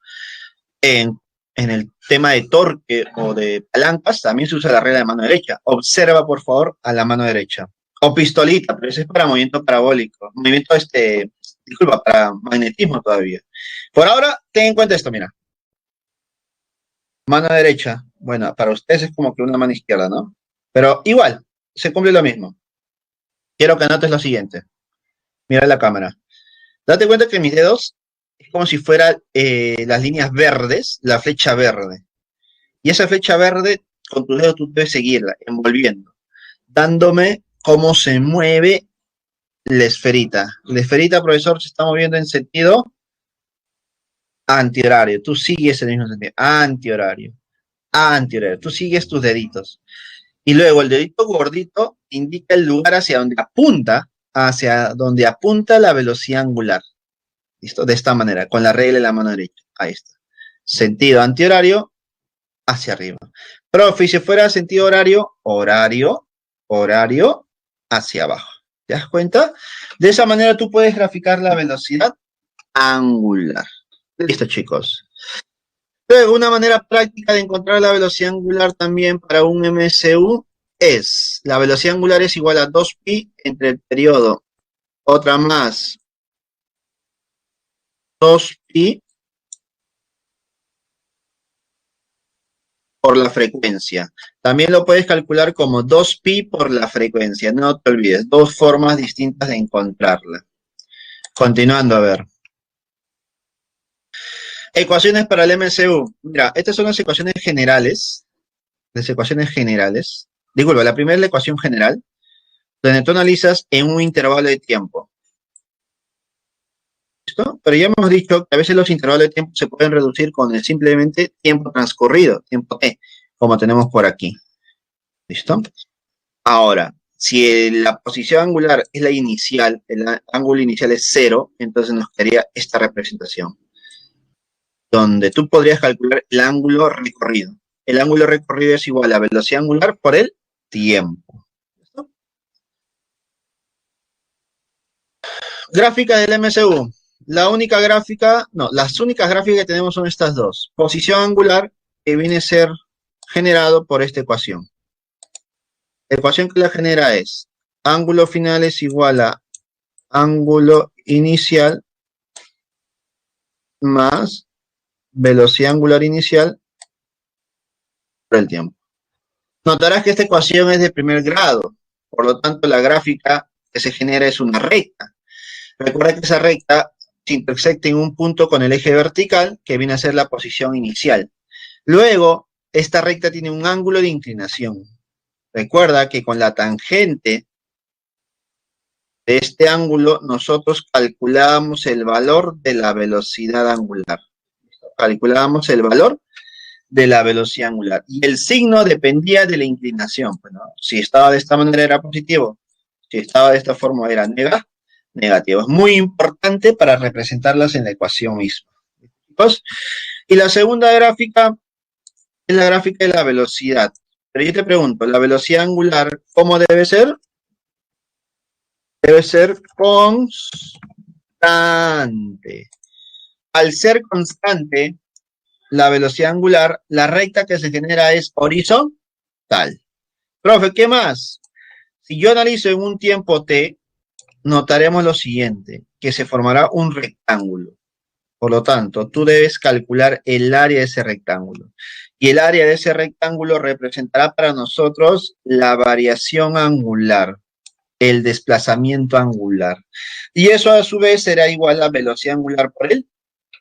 en el tema de torque o de palancas, también se usa la regla de mano derecha. Observa, por favor, a la mano derecha. O pistolita, pero ese es para movimiento parabólico. Movimiento, disculpa, para magnetismo todavía. Por ahora, ten en cuenta esto, mira. Mano derecha. Bueno, para ustedes es como que una mano izquierda, ¿no? Pero igual, se cumple lo mismo. Quiero que anotes lo siguiente. Mira la cámara. Date cuenta que mis dedos es como si fueran las líneas verdes, la flecha verde. Y esa flecha verde, con tu dedo tú debes seguirla, envolviendo, dándome cómo se mueve la esferita. La esferita, profesor, se está moviendo en sentido antihorario. Tú sigues el mismo sentido. Antihorario. Antihorario. Tú sigues tus deditos. Y luego el dedito gordito indica el lugar hacia donde apunta la velocidad angular. ¿Listo? De esta manera, con la regla de la mano derecha. Ahí está. Sentido antihorario hacia arriba. Profe, si fuera sentido horario, horario hacia abajo. ¿Te das cuenta? De esa manera tú puedes graficar la velocidad angular. Listo, chicos. Luego, una manera práctica de encontrar la velocidad angular también para un MSU es, la velocidad angular es igual a 2pi entre el periodo, otra más, 2pi por la frecuencia. También lo puedes calcular como 2pi por la frecuencia. No te olvides, dos formas distintas de encontrarla. Continuando a ver. Ecuaciones para el MCU. Mira, estas son las ecuaciones generales. Las ecuaciones generales. Disculpa, la primera es la ecuación general, donde tú analizas en un intervalo de tiempo. ¿Listo? Pero ya hemos dicho que a veces los intervalos de tiempo se pueden reducir con el simplemente tiempo transcurrido, tiempo t, como tenemos por aquí. ¿Listo? Ahora, si la posición angular es la inicial, el ángulo inicial es 0, entonces nos quedaría esta representación, donde tú podrías calcular el ángulo recorrido. El ángulo recorrido es igual a velocidad angular por el tiempo. ¿Listo? Gráfica del MCU. Las únicas gráficas que tenemos son estas dos. Posición angular, que viene a ser generado por esta ecuación. La ecuación que la genera es ángulo final es igual a ángulo inicial más velocidad angular inicial por el tiempo. Notarás que esta ecuación es de primer grado, por lo tanto la gráfica que se genera es una recta. Recuerda que esa recta se intersecta en un punto con el eje vertical, que viene a ser la posición inicial. Luego, esta recta tiene un ángulo de inclinación. Recuerda que con la tangente de este ángulo, nosotros calculábamos el valor de la velocidad angular. Calculábamos el valor de la velocidad angular. Y el signo dependía de la inclinación. Bueno, si estaba de esta manera era positivo, si estaba de esta forma era negativo. Es muy importante para representarlas en la ecuación misma. Y la segunda gráfica es la gráfica de la velocidad. Pero yo te pregunto, ¿la velocidad angular cómo debe ser? Debe ser constante. Al ser constante, la velocidad angular, la recta que se genera es horizontal. Profe, ¿qué más? Si yo analizo en un tiempo t, notaremos lo siguiente, que se formará un rectángulo. Por lo tanto, tú debes calcular el área de ese rectángulo. Y el área de ese rectángulo representará para nosotros la variación angular, el desplazamiento angular. Y eso a su vez será igual a velocidad angular por el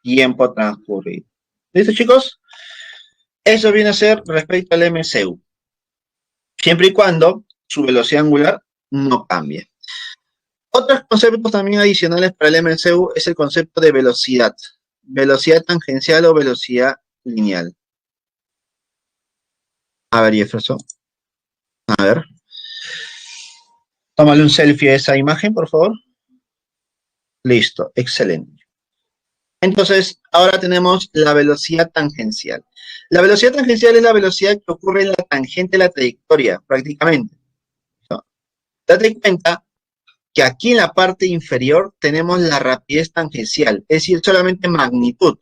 tiempo transcurrido. ¿Listo, chicos? Eso viene a ser respecto al MCU. Siempre y cuando su velocidad angular no cambia. Otros conceptos también adicionales para el MCU es el concepto de velocidad. Velocidad tangencial o velocidad lineal. A ver, Jefferson. A ver. Tómale un selfie a esa imagen, por favor. Listo, excelente. Entonces, ahora tenemos la velocidad tangencial. La velocidad tangencial es la velocidad que ocurre en la tangente de la trayectoria, prácticamente. ¿No? Date cuenta que aquí en la parte inferior tenemos la rapidez tangencial, es decir, solamente magnitud.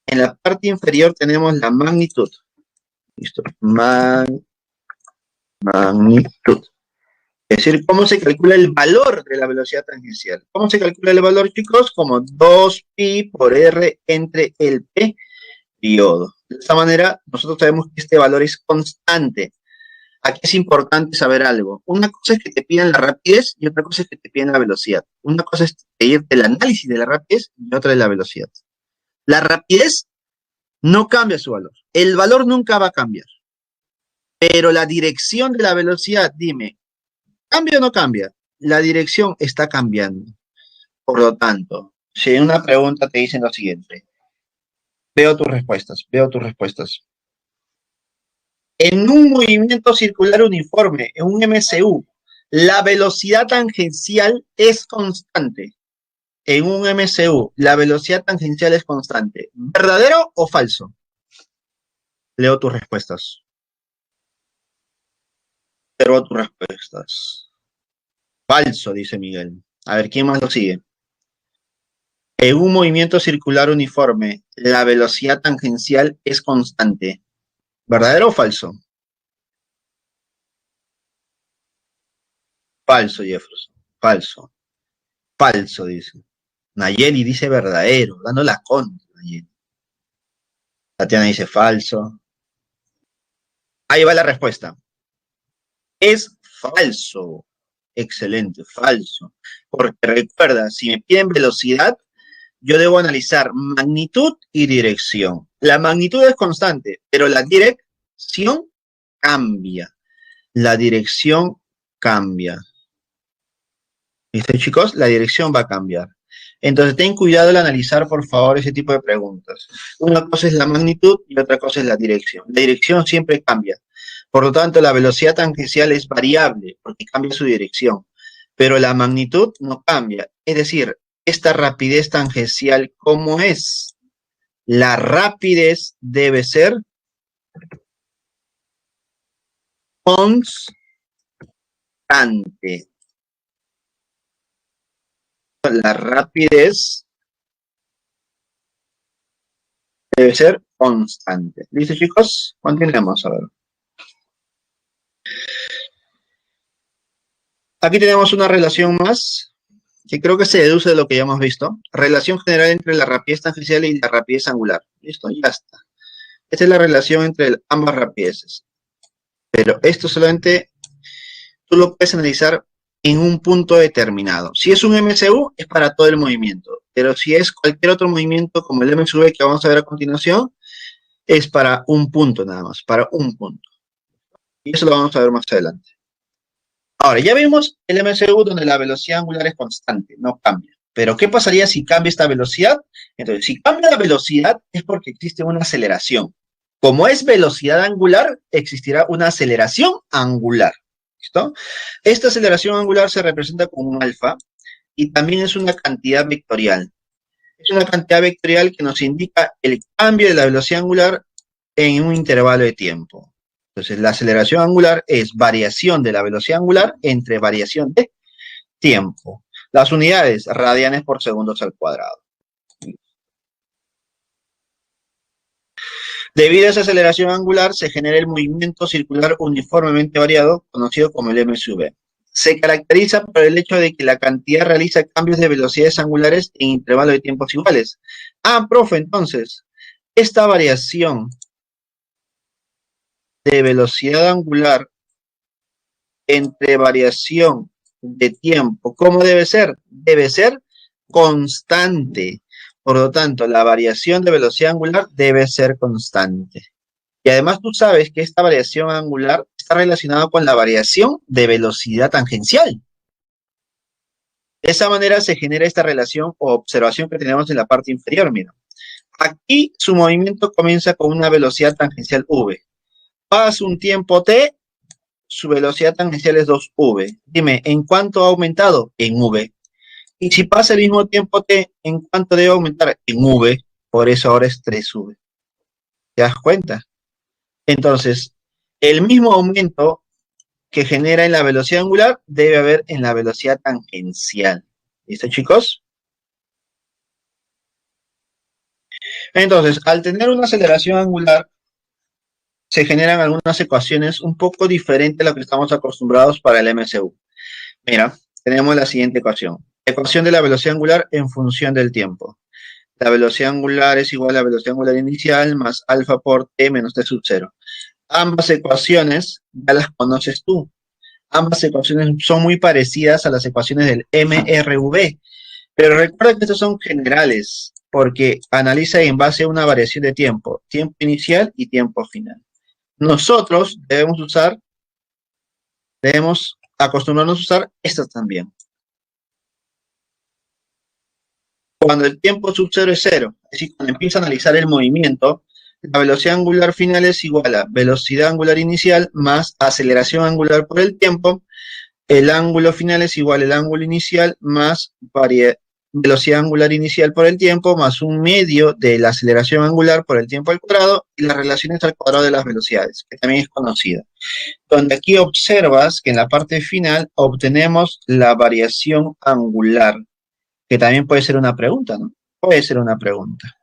En la parte inferior tenemos la magnitud. Listo. Magnitud. Es decir, ¿cómo se calcula el valor de la velocidad tangencial? ¿Cómo se calcula el valor, chicos? Como 2pi por r entre el periodo. De esta manera, nosotros sabemos que este valor es constante. Aquí es importante saber algo. Una cosa es que te pidan la rapidez y otra cosa es que te piden la velocidad. Una cosa es pedirte el análisis de la rapidez y otra es la velocidad. La rapidez no cambia su valor. El valor nunca va a cambiar. Pero la dirección de la velocidad, dime, ¿cambia o no cambia? La dirección está cambiando. Por lo tanto, si en una pregunta te dicen lo siguiente, veo tus respuestas. En un movimiento circular uniforme, en un MCU, la velocidad tangencial es constante. En un MCU, la velocidad tangencial es constante. ¿Verdadero o falso? Leo tus respuestas. Observo tus respuestas. Falso, dice Miguel. A ver, ¿quién más lo sigue? En un movimiento circular uniforme, la velocidad tangencial es constante. ¿Verdadero o falso? Falso, Jefferson. Falso. Falso, dice. Nayeli dice verdadero, dando la contra, Nayeli. Tatiana dice falso. Ahí va la respuesta. Es falso. Excelente, falso. Porque recuerda, si me piden velocidad, yo debo analizar magnitud y dirección. La magnitud es constante, pero la dirección cambia. La dirección cambia. ¿Viste, chicos? La dirección va a cambiar. Entonces, ten cuidado al analizar, por favor, ese tipo de preguntas. Una cosa es la magnitud y otra cosa es la dirección. La dirección siempre cambia. Por lo tanto, la velocidad tangencial es variable porque cambia su dirección. Pero la magnitud no cambia. Es decir, esta rapidez tangencial, ¿cómo es? La rapidez debe ser constante. La rapidez debe ser constante. ¿Listo, chicos? Continuemos, a ver. Aquí tenemos una relación más, que creo que se deduce de lo que ya hemos visto. Relación general entre la rapidez tangencial y la rapidez angular. Listo, ya está. Esta es la relación entre ambas rapideces. Pero esto solamente tú lo puedes analizar en un punto determinado. Si es un MCU, es para todo el movimiento. Pero si es cualquier otro movimiento, como el MSV que vamos a ver a continuación, es para un punto nada más, para un punto. Y eso lo vamos a ver más adelante. Ahora, ya vimos el MCU donde la velocidad angular es constante, no cambia. Pero, ¿qué pasaría si cambia esta velocidad? Entonces, si cambia la velocidad es porque existe una aceleración. Como es velocidad angular, existirá una aceleración angular. ¿Listo? Esta aceleración angular se representa con un alfa y también es una cantidad vectorial. Es una cantidad vectorial que nos indica el cambio de la velocidad angular en un intervalo de tiempo. Entonces, la aceleración angular es variación de la velocidad angular entre variación de tiempo. Las unidades, radianes por segundos al cuadrado. Debido a esa aceleración angular, se genera el movimiento circular uniformemente variado, conocido como el MSV. Se caracteriza por el hecho de que la cantidad realiza cambios de velocidades angulares en intervalos de tiempos iguales. Ah, profe, entonces, esta variación de velocidad angular entre variación de tiempo, ¿cómo debe ser? Debe ser constante. Por lo tanto, la variación de velocidad angular debe ser constante. Y además tú sabes que esta variación angular está está relacionado con la variación de velocidad tangencial. De esa manera se genera esta relación o observación que tenemos en la parte inferior, mira. Aquí su movimiento comienza con una velocidad tangencial v. Pasa un tiempo t, su velocidad tangencial es 2v. Dime, ¿en cuánto ha aumentado? En v. Y si pasa el mismo tiempo t, ¿en cuánto debe aumentar? En v. Por eso ahora es 3v. ¿Te das cuenta? Entonces, el mismo aumento que genera en la velocidad angular debe haber en la velocidad tangencial. ¿Listo, chicos? Entonces, al tener una aceleración angular, se generan algunas ecuaciones un poco diferentes a lo que estamos acostumbrados para el MCU. Mira, tenemos la siguiente ecuación. Ecuación de la velocidad angular en función del tiempo. La velocidad angular es igual a la velocidad angular inicial más alfa por t menos t sub 0. Ambas ecuaciones ya las conoces tú. Ambas ecuaciones son muy parecidas a las ecuaciones del MRV. Pero recuerda que estos son generales, porque analiza en base a una variación de tiempo. Tiempo inicial y tiempo final. Nosotros debemos acostumbrarnos a usar estas también. Cuando el tiempo sub 0 es 0, es decir, cuando empieza a analizar el movimiento, la velocidad angular final es igual a velocidad angular inicial más aceleración angular por el tiempo. El ángulo final es igual al ángulo inicial más velocidad angular inicial por el tiempo más un medio de la aceleración angular por el tiempo al cuadrado y las relaciones al cuadrado de las velocidades, que también es conocida. Donde aquí observas que en la parte final obtenemos la variación angular, que también puede ser una pregunta, ¿no? Puede ser una pregunta.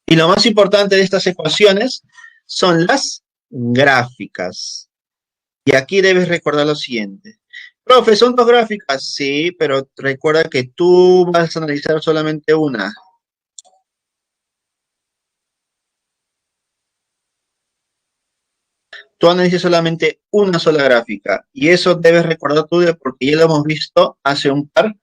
Y lo más importante de estas ecuaciones son las gráficas. Y aquí debes recordar lo siguiente. Profe, ¿son dos gráficas? Sí, pero recuerda que tú vas a analizar solamente una. Tú analizas solamente una sola gráfica. Y eso debes recordar tú porque ya lo hemos visto hace un par.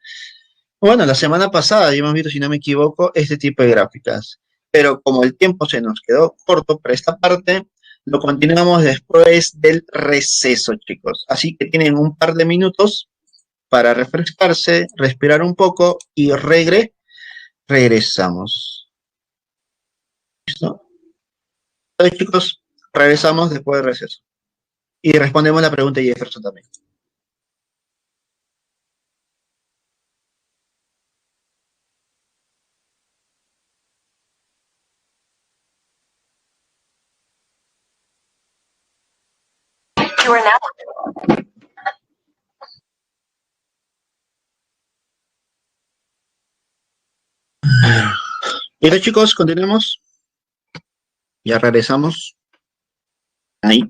Bueno, la semana pasada ya hemos visto, si no me equivoco, este tipo de gráficas. Pero como el tiempo se nos quedó corto para esta parte, lo continuamos después del receso, chicos. Así que tienen un par de minutos para refrescarse, respirar un poco y regresamos. ¿Listo? Entonces, chicos, regresamos después del receso. Y respondemos la pregunta de Jefferson también. Bien, chicos, continuemos. Ya regresamos. Ahí.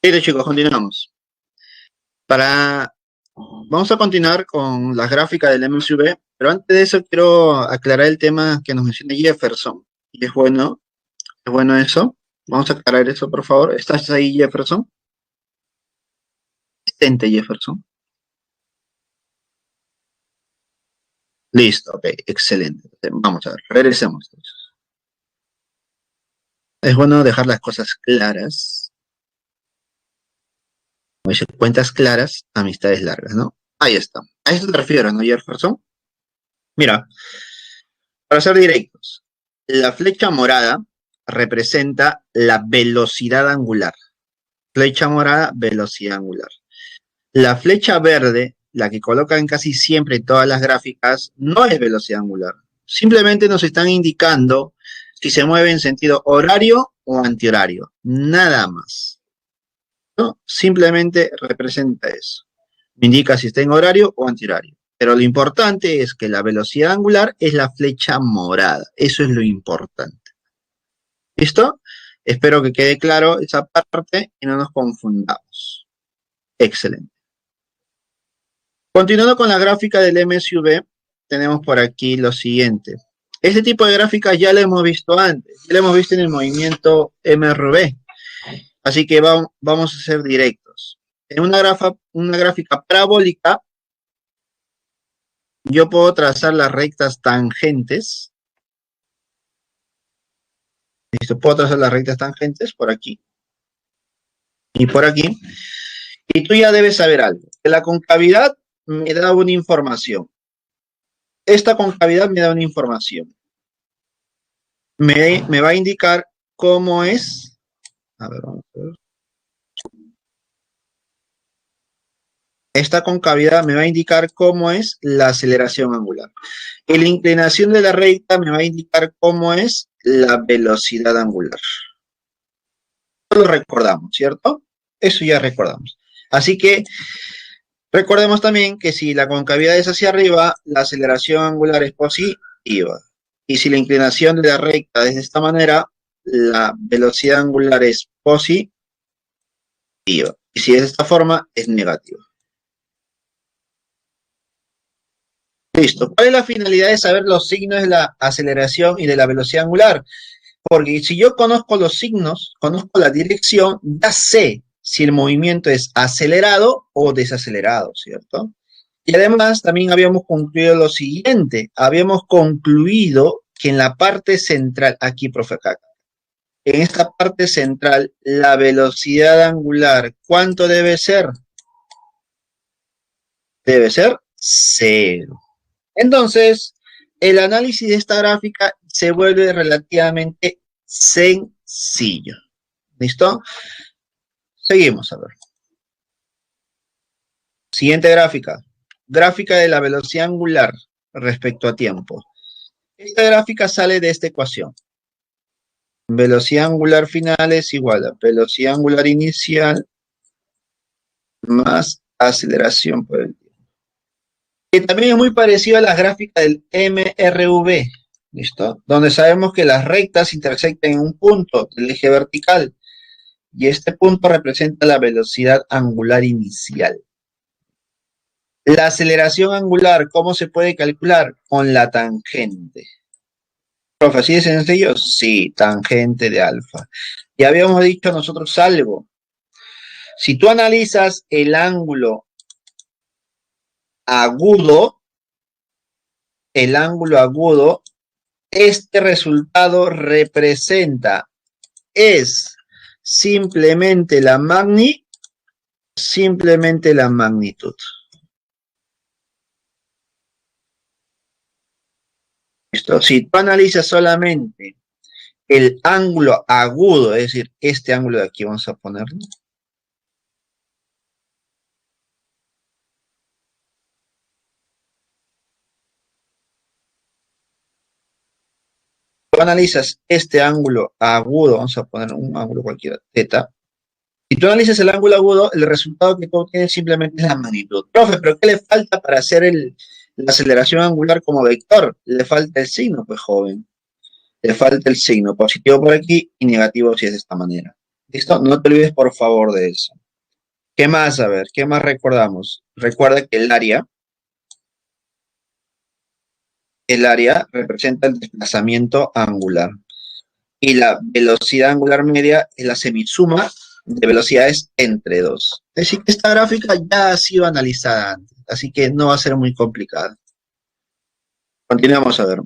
Bien, chicos, continuamos. Vamos a continuar con las gráficas del MSV, pero antes de eso quiero aclarar el tema que nos menciona Jefferson. Y es bueno eso. Vamos a aclarar eso, por favor. ¿Estás ahí, Jefferson? Asistente, Jefferson. Listo, ok, excelente. Vamos a ver, regresemos. Es bueno dejar las cosas claras. Como dice, cuentas claras, amistades largas, ¿no? Ahí está. A eso te refieres, ¿no, Jefferson? Mira, para ser directos, la flecha morada representa la velocidad angular. Flecha morada, velocidad angular. La flecha verde, la que colocan casi siempre en todas las gráficas, no es velocidad angular. Simplemente nos están indicando si se mueve en sentido horario o antihorario. Nada más. ¿No? Simplemente representa eso. Me indica si está en horario o antihorario. Pero lo importante es que la velocidad angular es la flecha morada. Eso es lo importante. ¿Listo? Espero que quede claro esa parte y no nos confundamos. Excelente. Continuando con la gráfica del MSV, tenemos por aquí lo siguiente. Este tipo de gráficas ya lo hemos visto antes. Ya lo hemos visto en el movimiento MRV. Así que vamos a ser directos. En una gráfica parabólica, yo puedo trazar las rectas tangentes. Listo, puedo trazar las rectas tangentes por aquí y por aquí. Y tú ya debes saber algo. Que la concavidad me da una información. Esta concavidad me da una información. Me va a indicar cómo es. A ver, vamos a ver. Esta concavidad me va a indicar cómo es la aceleración angular. Y la inclinación de la recta me va a indicar cómo es la velocidad angular. Eso lo recordamos, ¿cierto? Eso ya recordamos. Así que recordemos también que si la concavidad es hacia arriba, la aceleración angular es positiva. Y si la inclinación de la recta es de esta manera, la velocidad angular es positiva. Y si es de esta forma, es negativa. Listo. ¿Cuál es la finalidad de saber los signos de la aceleración y de la velocidad angular? Porque si yo conozco los signos, conozco la dirección, ya sé si el movimiento es acelerado o desacelerado, ¿cierto? Y además también habíamos concluido lo siguiente, habíamos concluido que en la parte central, aquí, profe, acá, en esta parte central, la velocidad angular, ¿cuánto debe ser? Debe ser 0. Entonces, el análisis de esta gráfica se vuelve relativamente sencillo. ¿Listo? Seguimos a ver. Siguiente gráfica. Gráfica de la velocidad angular respecto a tiempo. Esta gráfica sale de esta ecuación. Velocidad angular final es igual a velocidad angular inicial más aceleración por el tiempo. Que también es muy parecido a las gráficas del MRV. ¿Listo? Donde sabemos que las rectas intersectan en un punto del eje vertical. Y este punto representa la velocidad angular inicial. La aceleración angular, ¿cómo se puede calcular? Con la tangente. Profe, ¿así de sencillo? Sí, tangente de alfa. Ya habíamos dicho nosotros algo. Si tú analizas el ángulo agudo, este resultado es simplemente la magnitud. ¿Listo? Si tú analizas solamente el ángulo agudo, es decir, este ángulo de aquí, vamos a ponerlo. Tú analizas este ángulo agudo, vamos a poner un ángulo cualquiera, θ. Si tú analizas el ángulo agudo, el resultado que tú obtienes simplemente es la magnitud. Profe, ¿pero qué le falta para hacer la aceleración angular como vector? Le falta el signo, pues, joven. Le falta el signo, positivo por aquí y negativo si es de esta manera. ¿Listo? No te olvides, por favor, de eso. ¿Qué más? A ver, ¿qué más recordamos? Recuerda que el área representa el desplazamiento angular. Y la velocidad angular media es la semisuma de velocidades entre dos. Es decir, que esta gráfica ya ha sido analizada antes, así que no va a ser muy complicada. Continuamos a ver.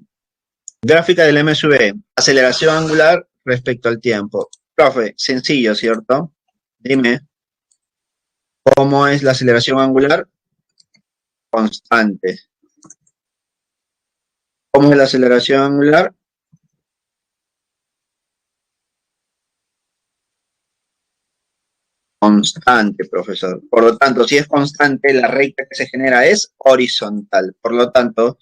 Gráfica del MSV, aceleración angular respecto al tiempo. Profe, sencillo, ¿cierto? Dime, ¿cómo es la aceleración angular? Constante. ¿Cómo es la aceleración angular? Constante, profesor. Por lo tanto, si es constante, la recta que se genera es horizontal. Por lo tanto,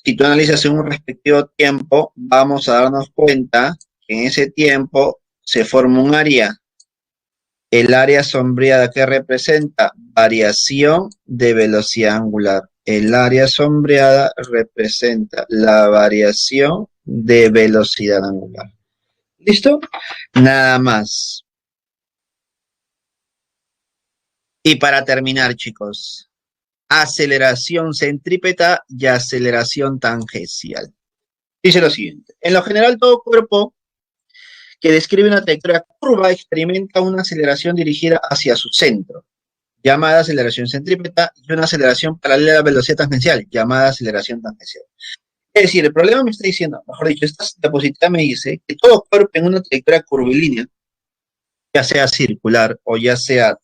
si tú analizas en un respectivo tiempo, vamos a darnos cuenta que en ese tiempo se forma un área. El área sombreada que representa variación de velocidad angular. El área sombreada representa la variación de velocidad angular. ¿Listo? Nada más. Y para terminar, chicos, aceleración centrípeta y aceleración tangencial. Dice lo siguiente. En lo general, todo cuerpo que describe una trayectoria curva experimenta una aceleración dirigida hacia su centro. llamada aceleración centrípeta, y una aceleración paralela a la velocidad tangencial, llamada aceleración tangencial. Es decir, el problema me está diciendo, mejor dicho, esta diapositiva me dice que todo cuerpo en una trayectoria curvilínea, ya sea circular o ya sea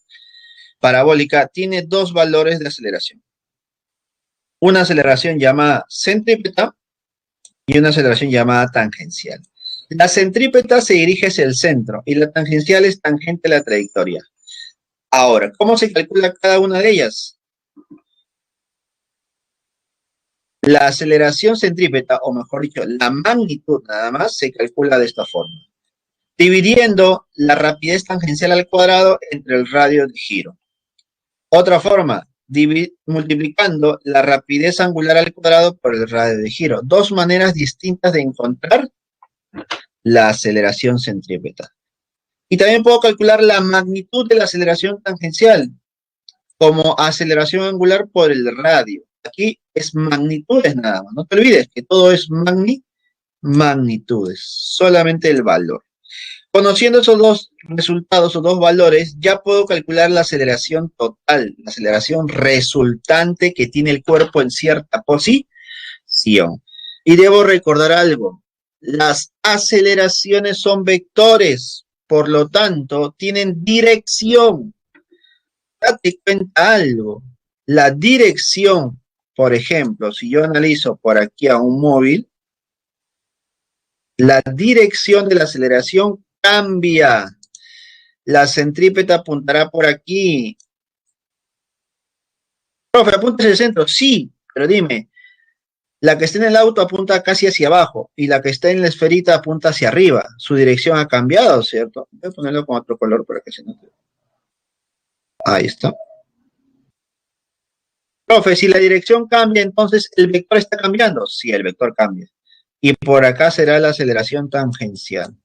parabólica, tiene dos valores de aceleración. Una aceleración llamada centrípeta y una aceleración llamada tangencial. La centrípeta se dirige hacia el centro y la tangencial es tangente a la trayectoria. Ahora, ¿cómo se calcula cada una de ellas? La aceleración centrípeta, o mejor dicho, la magnitud nada más, se calcula de esta forma. Dividiendo la rapidez tangencial al cuadrado entre el radio de giro. Otra forma, multiplicando la rapidez angular al cuadrado por el radio de giro. Dos maneras distintas de encontrar la aceleración centrípeta. Y también puedo calcular la magnitud de la aceleración tangencial como aceleración angular por el radio. Aquí es magnitudes nada más. No te olvides que todo es magnitudes, solamente el valor. Conociendo esos dos resultados o dos valores, ya puedo calcular la aceleración total, la aceleración resultante que tiene el cuerpo en cierta posición. Y debo recordar algo, las aceleraciones son vectores, por lo tanto, tienen dirección. Date cuenta algo, la dirección, por ejemplo, si yo analizo por aquí a un móvil, la dirección de la aceleración cambia. La centrípeta apuntará por aquí. Profe, ¿apunta hacia el centro? Sí, pero dime, la que está en el auto apunta casi hacia abajo y la que está en la esferita apunta hacia arriba. Su dirección ha cambiado, ¿cierto? Voy a ponerlo con otro color para que se note. Ahí está. Profe, si la dirección cambia, entonces el vector está cambiando. Sí, el vector cambia. Y por acá será la aceleración tangencial.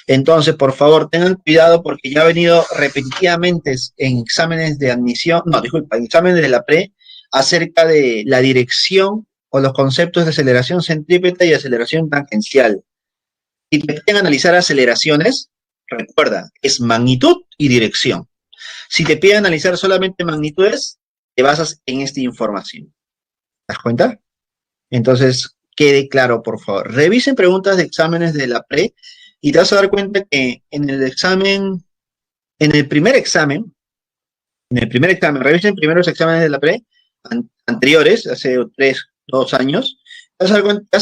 Entonces, por favor, tengan cuidado porque ya ha venido repetitivamente en exámenes de admisión, no, disculpa, en exámenes de la pre, acerca de la dirección o los conceptos de aceleración centrípeta y aceleración tangencial. Si te piden analizar aceleraciones, recuerda, es magnitud y dirección. Si te piden analizar solamente magnitudes, te basas en esta información. ¿Te das cuenta? Entonces, quede claro, por favor. Revisen preguntas de exámenes de la pre y te vas a dar cuenta que en el primer examen, revisen primero los exámenes de la pre anteriores, hace 2 años, vas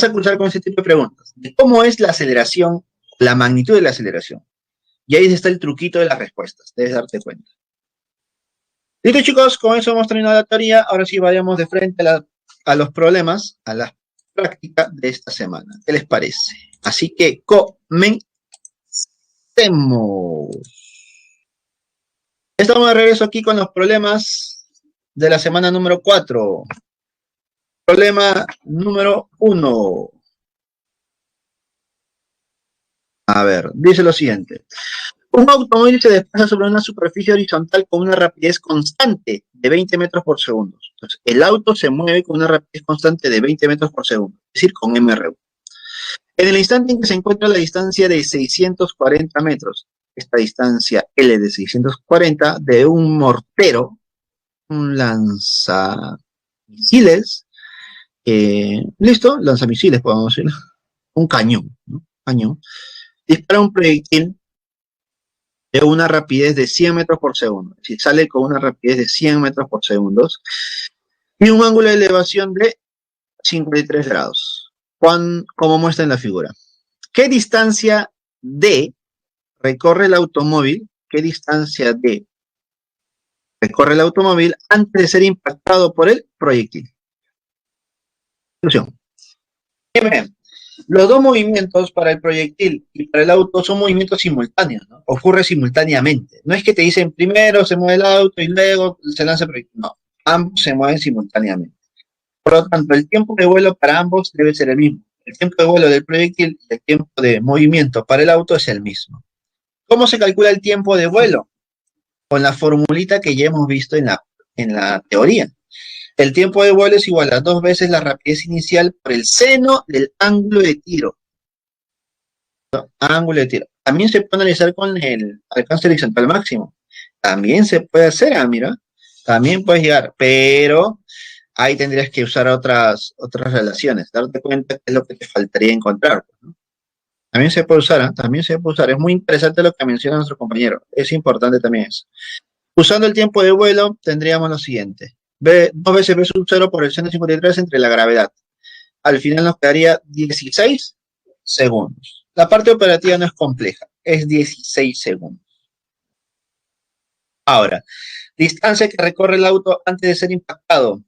a cruzar con ese tipo de preguntas. De ¿cómo es la aceleración, la magnitud de la aceleración? Y ahí está el truquito de las respuestas, debes darte cuenta. Listo, chicos, con eso hemos terminado la teoría. Ahora sí vayamos de frente a los problemas, a la práctica de esta semana. ¿Qué les parece? Así que comencemos. Estamos de regreso aquí con los problemas de la semana número 4. Problema número 1. A ver, dice lo siguiente. Un automóvil se desplaza sobre una superficie horizontal con una rapidez constante de 20 metros por segundo. Entonces, el auto se mueve con una rapidez constante de 20 metros por segundo, es decir, con MRU. En el instante en que se encuentra la distancia de 640 metros, esta distancia L de 640 de un mortero, un lanzamisiles, listo, lanzamisiles podemos decirlo, un cañón, ¿no? Cañón, dispara un proyectil de una rapidez de 100 metros por segundo, es decir, sale con una rapidez de 100 metros por segundo y un ángulo de elevación de 53 grados. Como muestra en la figura. ¿Qué distancia D recorre el automóvil? ¿Qué distancia D recorre el automóvil antes de ser impactado por el proyectil? Solución. Bien, los dos movimientos para el proyectil y para el auto son movimientos simultáneos, ¿no? Ocurre simultáneamente. No es que te dicen primero se mueve el auto y luego se lanza el proyectil. No, ambos se mueven simultáneamente. Por lo tanto, el tiempo de vuelo para ambos debe ser el mismo. El tiempo de vuelo del proyectil y el tiempo de movimiento para el auto es el mismo. ¿Cómo se calcula el tiempo de vuelo? Con la formulita que ya hemos visto en la teoría. El tiempo de vuelo es igual a 2 veces la rapidez inicial por el seno del ángulo de tiro. Ángulo de tiro. También se puede analizar con el alcance horizontal máximo. También se puede hacer, mira. También puedes llegar, pero ahí tendrías que usar otras relaciones, darte cuenta qué es lo que te faltaría encontrar, ¿no? También se puede usar, ¿eh? También se puede usar. Es muy interesante lo que menciona nuestro compañero. Es importante también eso. Usando el tiempo de vuelo, tendríamos lo siguiente. 2 veces v sub 0 por el 153 entre la gravedad. Al final nos quedaría 16 segundos. La parte operativa no es compleja, es 16 segundos. Ahora, distancia que recorre el auto antes de ser impactado.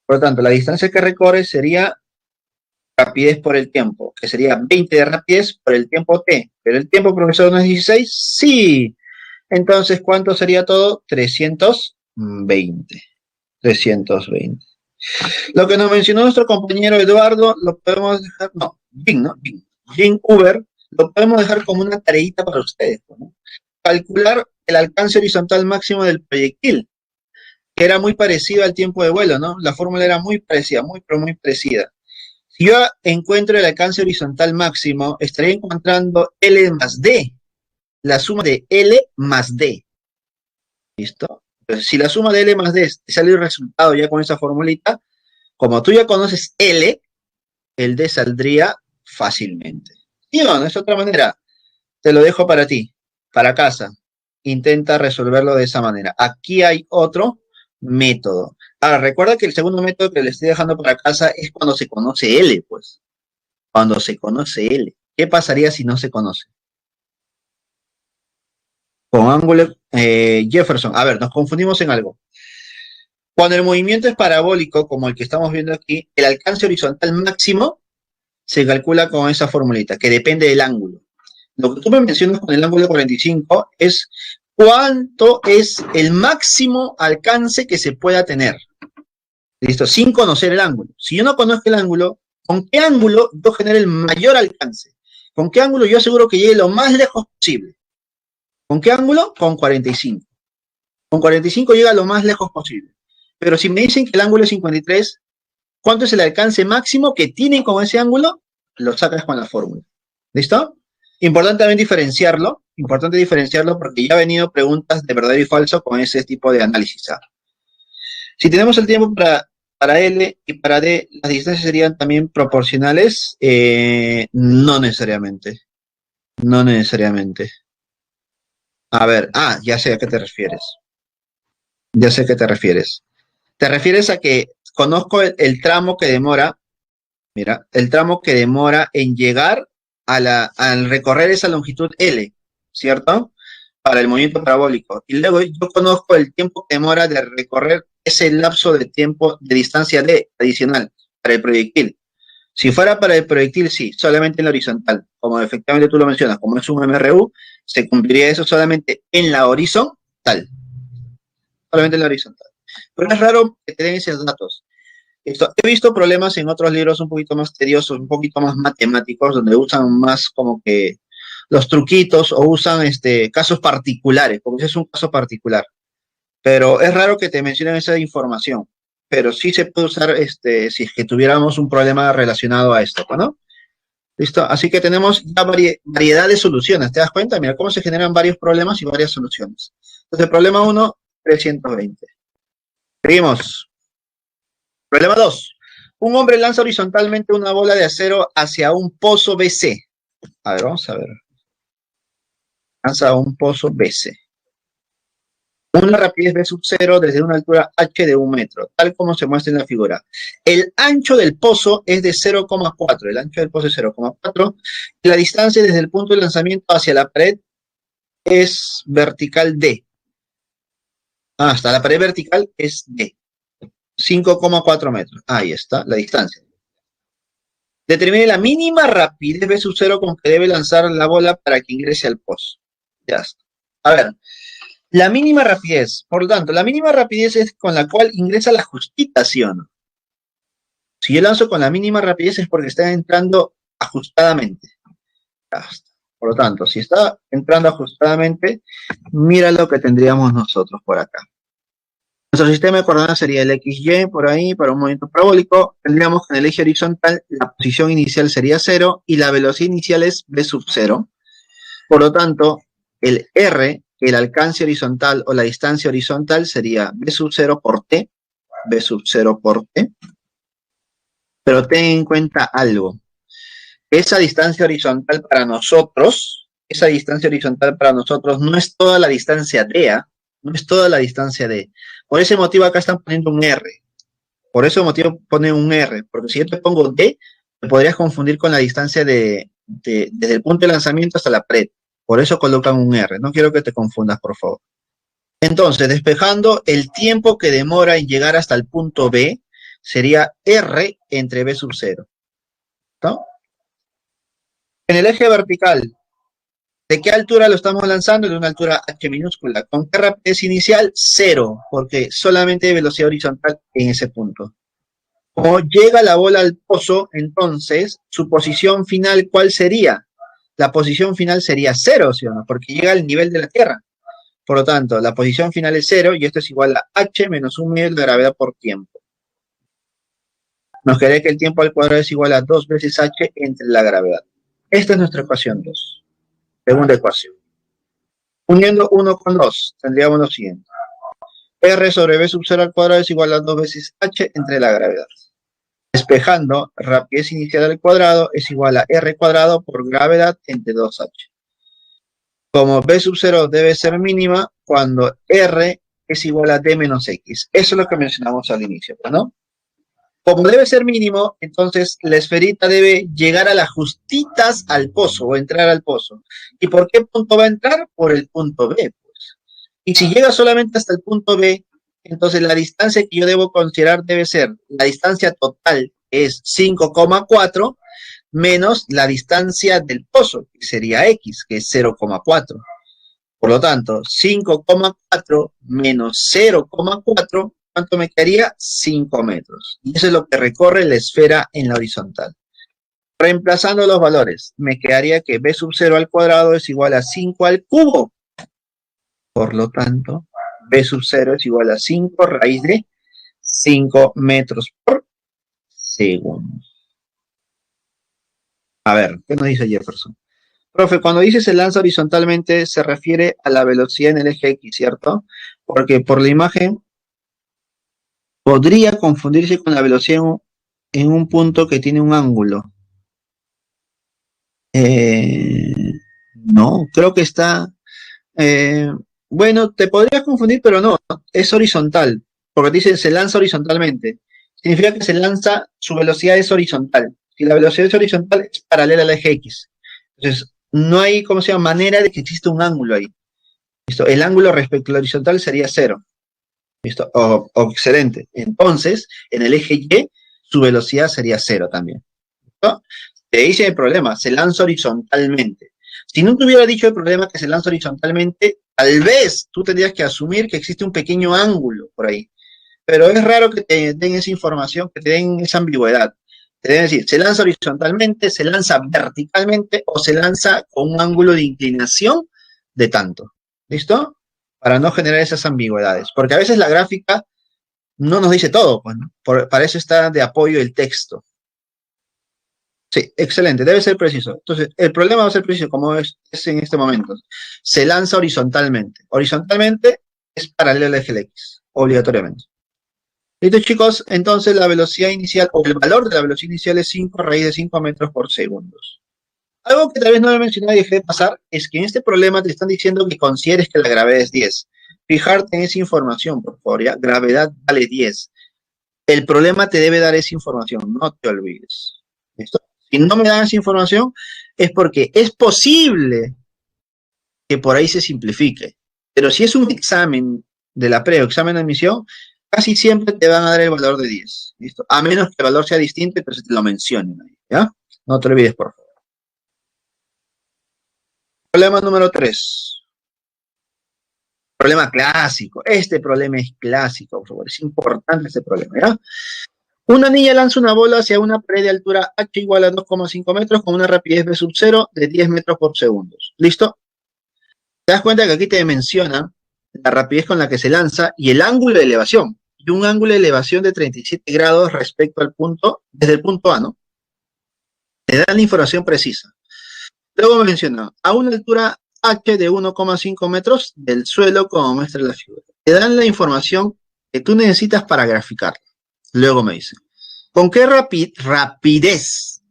Por lo tanto, la distancia que recorre sería rapidez por el tiempo, que sería 20 de rapidez por el tiempo t. ¿Pero el tiempo, profesor, no es 16? Sí. Entonces, ¿cuánto sería todo? 320. 320. Lo que nos mencionó nuestro compañero Eduardo, lo podemos dejar, no, Jim, ¿no? Jim Uber, lo podemos dejar como una tareita para ustedes, ¿no? Calcular el alcance horizontal máximo del proyectil, que era muy parecido al tiempo de vuelo, ¿no? La fórmula era muy parecida, muy parecida. Si yo encuentro el alcance horizontal máximo, estaría encontrando L más D, la suma de L más D. ¿Listo? Entonces, si la suma de L más D sale el resultado ya con esa formulita, como tú ya conoces L, el D saldría fácilmente. Y no, es otra manera. Te lo dejo para ti, para casa. Intenta resolverlo de esa manera. Aquí hay otro método. Ahora, recuerda que el segundo método que le estoy dejando para casa es cuando se conoce L, pues. Cuando se conoce L. ¿Qué pasaría si no se conoce? Con ángulo Jefferson. A ver, nos confundimos en algo. Cuando el movimiento es parabólico, como el que estamos viendo aquí, el alcance horizontal máximo se calcula con esa formulita, que depende del ángulo. Lo que tú me mencionas con el ángulo 45 es cuánto es el máximo alcance que se pueda tener. ¿Listo? Sin conocer el ángulo. Si yo no conozco el ángulo, ¿con qué ángulo yo genero el mayor alcance? ¿Con qué ángulo yo aseguro que llegue lo más lejos posible? ¿Con qué ángulo? Con 45. Con 45 llega lo más lejos posible. Pero si me dicen que el ángulo es 53, ¿cuánto es el alcance máximo que tienen con ese ángulo? Lo sacas con la fórmula. ¿Listo? Importante también diferenciarlo. Importante diferenciarlo porque ya han venido preguntas de verdadero y falso con ese tipo de análisis. ¿Ah? Si tenemos el tiempo para L y para D, las distancias serían también proporcionales. No necesariamente. No necesariamente. A ver, ya sé a qué te refieres. Ya sé a qué te refieres. Te refieres a que conozco el tramo que demora, mira, el tramo que demora en llegar al recorrer esa longitud L, ¿cierto? Para el movimiento parabólico. Y luego yo conozco el tiempo que demora de recorrer ese lapso de tiempo de distancia D adicional para el proyectil. Si fuera para el proyectil, sí, solamente en la horizontal. Como efectivamente tú lo mencionas, como es un MRU, se cumpliría eso solamente en la horizontal. Solamente en la horizontal. Pero es raro que te den esos datos. He visto problemas en otros libros un poquito más tediosos, un poquito más matemáticos, donde usan más como que los truquitos o usan casos particulares, porque ese es un caso particular. Pero es raro que te mencionen esa información. Pero sí se puede usar si es que tuviéramos un problema relacionado a esto, ¿no? ¿Listo? Así que tenemos ya variedad de soluciones. ¿Te das cuenta? Mira cómo se generan varios problemas y varias soluciones. Entonces, problema 1, 320. Seguimos. Problema 2. Un hombre lanza horizontalmente una bola de acero hacia un pozo BC. A ver, vamos a ver. Lanza un pozo BC. Una rapidez V sub 0 desde una altura h de 1 metro, tal como se muestra en la figura. El ancho del pozo es de 0,4. El ancho del pozo es 0,4. Y la distancia desde el punto de lanzamiento hacia la pared es vertical D. Hasta la pared vertical es D. 5,4 metros. Ahí está la distancia. Determine la mínima rapidez V sub 0 con que debe lanzar la bola para que ingrese al pozo. Ya está. A ver, la mínima rapidez, por lo tanto, la mínima rapidez es con la cual ingresa la justita, ¿sí o no? Si yo lanzo con la mínima rapidez es porque está entrando ajustadamente. Ya está. Por lo tanto, si está entrando ajustadamente, mira lo que tendríamos nosotros por acá. Nuestro sistema de coordenadas sería el XY por ahí, para un movimiento parabólico. Tendríamos que en el eje horizontal la posición inicial sería 0 y la velocidad inicial es V sub 0. Por lo tanto, el R el alcance horizontal o la distancia horizontal sería B sub 0 por T, B sub 0 por T, pero ten en cuenta algo. Esa distancia horizontal para nosotros, no es toda la distancia D, ¿eh? No es toda la distancia D. Por ese motivo acá están poniendo un R. Por ese motivo ponen un R, porque si yo te pongo D, te podrías confundir con la distancia desde el punto de lanzamiento hasta la pared. Por eso colocan un R. No quiero que te confundas, por favor. Entonces, despejando, el tiempo que demora en llegar hasta el punto B sería R entre B sub 0. ¿No? En el eje vertical, ¿de qué altura lo estamos lanzando? De una altura h minúscula. ¿Con qué rapidez inicial? 0, porque solamente hay velocidad horizontal en ese punto. Como llega la bola al pozo, entonces, su posición final, ¿cuál sería? La posición final sería 0, ¿sí o no? Porque llega al nivel de la Tierra. Por lo tanto, la posición final es 0 y esto es igual a h menos un medio de la gravedad por tiempo. Nos quedaría que el tiempo al cuadrado es igual a 2 veces h entre la gravedad. Esta es nuestra ecuación 2. Segunda ecuación. Uniendo 1 con 2, tendríamos lo siguiente. R sobre B sub 0 al cuadrado es igual a 2 veces h entre la gravedad. Despejando, rapidez inicial al cuadrado es igual a r cuadrado por gravedad entre 2h. Como B sub 0 debe ser mínima cuando r es igual a d menos x. Eso es lo que mencionamos al inicio, ¿no? Como debe ser mínimo, entonces la esferita debe llegar a las justitas al pozo o entrar al pozo. ¿Y por qué punto va a entrar? Por el punto B, pues. Y si llega solamente hasta el punto B, entonces la distancia que yo debo considerar debe ser la distancia total, que es 5,4, menos la distancia del pozo, que sería x, que es 0,4. Por lo tanto, 5,4 menos 0,4, ¿cuánto me quedaría? 5 metros. Y eso es lo que recorre la esfera en la horizontal. Reemplazando los valores, me quedaría que B sub 0 al cuadrado es igual a 5 al cubo. Por lo tanto, B sub 0 es igual a 5 raíz de 5 metros por segundo. A ver, ¿qué nos dice Jefferson? Profe, cuando dice se lanza horizontalmente se refiere a la velocidad en el eje X, ¿cierto? Porque por la imagen podría confundirse con la velocidad en un punto que tiene un ángulo. No, creo que está... bueno, te podrías confundir, pero no, es horizontal, porque dice se lanza horizontalmente. Significa que se lanza, su velocidad es horizontal. Si la velocidad es horizontal, es paralela al eje X. Entonces, no hay, ¿cómo se llama?, manera de que exista un ángulo ahí. ¿Listo? El ángulo respecto al horizontal sería 0. ¿Listo? Excelente. Entonces, en el eje Y, su velocidad sería 0 también. ¿Listo? Te dice el problema, se lanza horizontalmente. Si no te hubiera dicho el problema que se lanza horizontalmente, tal vez tú tendrías que asumir que existe un pequeño ángulo por ahí. Pero es raro que te den esa información, que te den esa ambigüedad. Te deben decir, se lanza horizontalmente, se lanza verticalmente o se lanza con un ángulo de inclinación de tanto. ¿Listo? Para no generar esas ambigüedades. Porque a veces la gráfica no nos dice todo, pues, ¿no? Para eso está de apoyo el texto. Sí, excelente, debe ser preciso. Entonces, el problema va a ser preciso, como es en este momento. Se lanza horizontalmente. Horizontalmente es paralelo al eje X, obligatoriamente. Listo, chicos, entonces la velocidad inicial, o el valor de la velocidad inicial es 5 raíz de 5 metros por segundo. Algo que tal vez no lo mencioné y dejé de pasar, es que en este problema te están diciendo que consideres que la gravedad es 10. Fijarte en esa información, por favor, ¿ya? Gravedad vale 10. El problema te debe dar esa información, no te olvides. ¿Listo? Si no me dan esa información, es porque es posible que por ahí se simplifique. Pero si es un examen de la pre o examen de admisión, casi siempre te van a dar el valor de 10. ¿Listo? A menos que el valor sea distinto, entonces te lo mencionen ahí, ¿ya? No te olvides, por favor. Problema número 3. Problema clásico. Este problema es clásico, por favor. Es importante este problema, ¿ya? Una niña lanza una bola hacia una pared de altura h igual a 2,5 metros con una rapidez v sub 0 de 10 metros por segundo. ¿Listo? Te das cuenta que aquí te menciona la rapidez con la que se lanza y el ángulo de elevación. Y un ángulo de elevación de 37 grados respecto al punto, desde el punto A, ¿no? Te dan la información precisa. Luego menciona, a una altura h de 1,5 metros del suelo como muestra la figura. Te dan la información que tú necesitas para graficar. Luego me dice, ¿con qué rapidez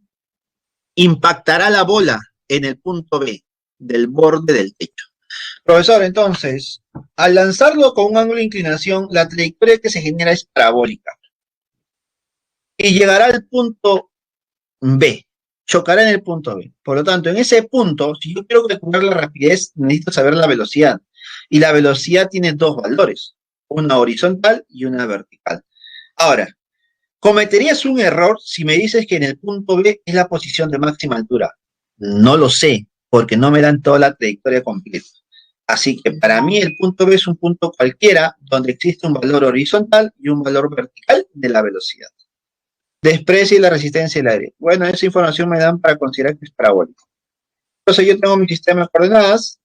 impactará la bola en el punto B del borde del techo? Profesor, entonces, al lanzarlo con un ángulo de inclinación, la trayectoria que se genera es parabólica y llegará al punto B, chocará en el punto B. Por lo tanto, en ese punto, si yo quiero calcular la rapidez, necesito saber la velocidad. Y la velocidad tiene dos valores, una horizontal y una vertical. Ahora, ¿cometerías un error si me dices que en el punto B es la posición de máxima altura? No lo sé, porque no me dan toda la trayectoria completa. Así que para mí el punto B es un punto cualquiera donde existe un valor horizontal y un valor vertical de la velocidad. Desprecia la resistencia del aire. Bueno, esa información me dan para considerar que es parabólico. Entonces yo tengo mi sistema de coordenadas.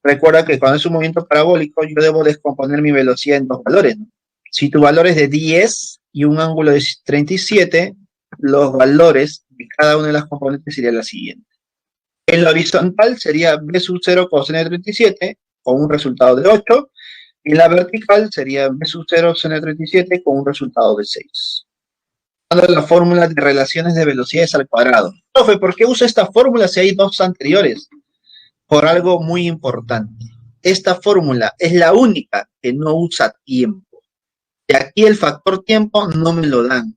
Recuerda que cuando es un movimiento parabólico yo debo descomponer mi velocidad en dos valores, ¿no? Si tu valor es de 10 y un ángulo de 37, los valores de cada una de las componentes sería la siguiente. En la horizontal sería b sub 0 coseno de 37 con un resultado de 8. Y en la vertical sería b sub 0 seno de 37 con un resultado de 6. La fórmula de relaciones de velocidades al cuadrado. Profe, ¿por qué uso esta fórmula si hay dos anteriores? Por algo muy importante. Esta fórmula es la única que no usa tiempo. Y aquí el factor tiempo no me lo dan.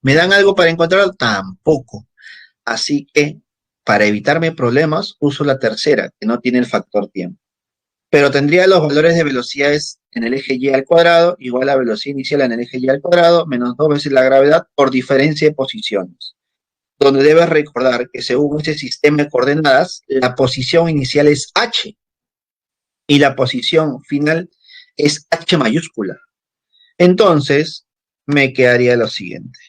¿Me dan algo para encontrarlo? Tampoco. Así que, para evitarme problemas, uso la tercera, que no tiene el factor tiempo. Pero tendría los valores de velocidades en el eje y al cuadrado igual a velocidad inicial en el eje y al cuadrado menos 2 veces la gravedad por diferencia de posiciones. Donde debes recordar que según este sistema de coordenadas, la posición inicial es h y la posición final es h mayúscula. Entonces, me quedaría lo siguiente.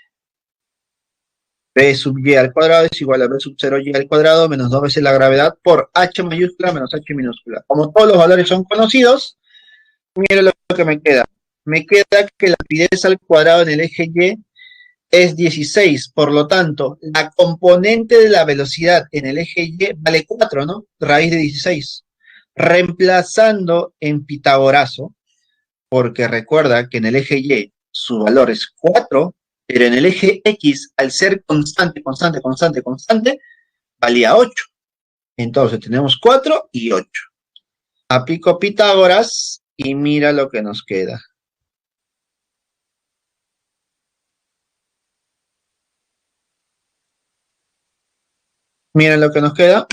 B sub y al cuadrado es igual a B sub 0 y al cuadrado menos 2 veces la gravedad por h mayúscula menos h minúscula. Como todos los valores son conocidos, mira lo que me queda. Me queda que la rapidez al cuadrado en el eje Y es 16, por lo tanto, la componente de la velocidad en el eje Y vale 4, ¿no? Raíz de 16. Reemplazando en Pitagorazo, porque recuerda que en el eje Y su valor es 4, pero en el eje X, al ser constante, valía 8. Entonces tenemos 4 y 8. Aplico Pitágoras y mira lo que nos queda. Miren lo que nos queda.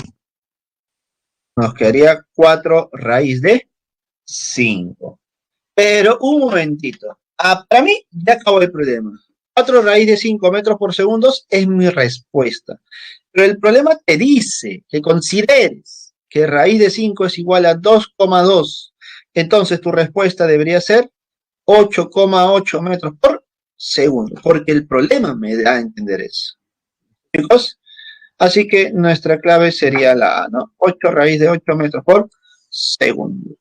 Nos quedaría 4 raíz de 5. Pero un momentito. Para mí ya acabó el problema. 4 raíz de 5 metros por segundo es mi respuesta. Pero el problema te dice que consideres que raíz de 5 es igual a 2,2. Entonces tu respuesta debería ser 8,8 metros por segundo. Porque el problema me da a entender eso. Chicos, así que nuestra clave sería la A, ¿no? 8 raíz de 8 metros por segundo.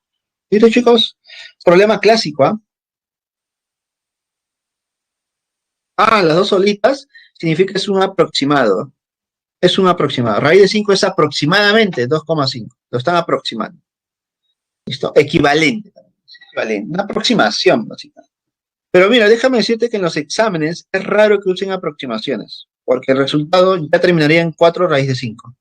¿Listo, chicos? Problema clásico, ¿ah? Las dos solitas significa que es un aproximado. Es un aproximado. Raíz de 5 es aproximadamente 2,5. Lo están aproximando. ¿Listo? Equivalente. Equivalente. Una aproximación, básicamente. Pero mira, déjame decirte que en los exámenes es raro que usen aproximaciones, porque el resultado ya terminaría en 4 raíz de 5.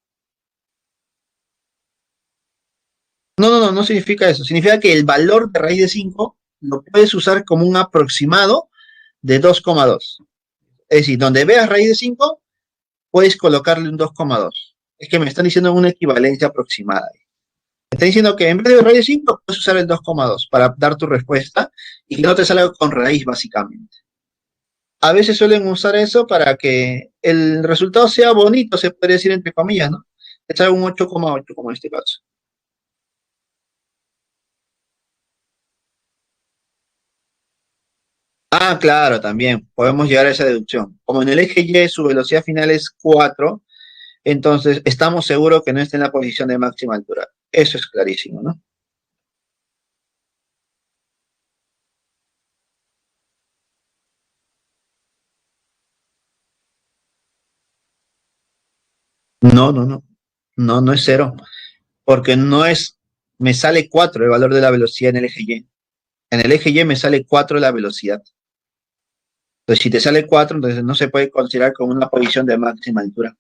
No significa eso. Significa que el valor de raíz de 5 lo puedes usar como un aproximado de 2,2. Es decir, donde veas raíz de 5, puedes colocarle un 2,2. Es que me están diciendo una equivalencia aproximada. Me están diciendo que en vez de raíz de 5, puedes usar el 2,2 para dar tu respuesta y que no te salga con raíz, básicamente. A veces suelen usar eso para que el resultado sea bonito, se puede decir entre comillas, ¿no? Te salga un 8,8, como en este caso. Claro, también podemos llegar a esa deducción. Como en el eje Y su velocidad final es 4, entonces estamos seguros que no está en la posición de máxima altura. Eso es clarísimo, ¿no? No. No es cero. porque no es, me sale 4 el valor de la velocidad en el eje Y. En el eje Y me sale 4 la velocidad. Entonces, si te sale 4, entonces no se puede considerar como una posición de máxima altura.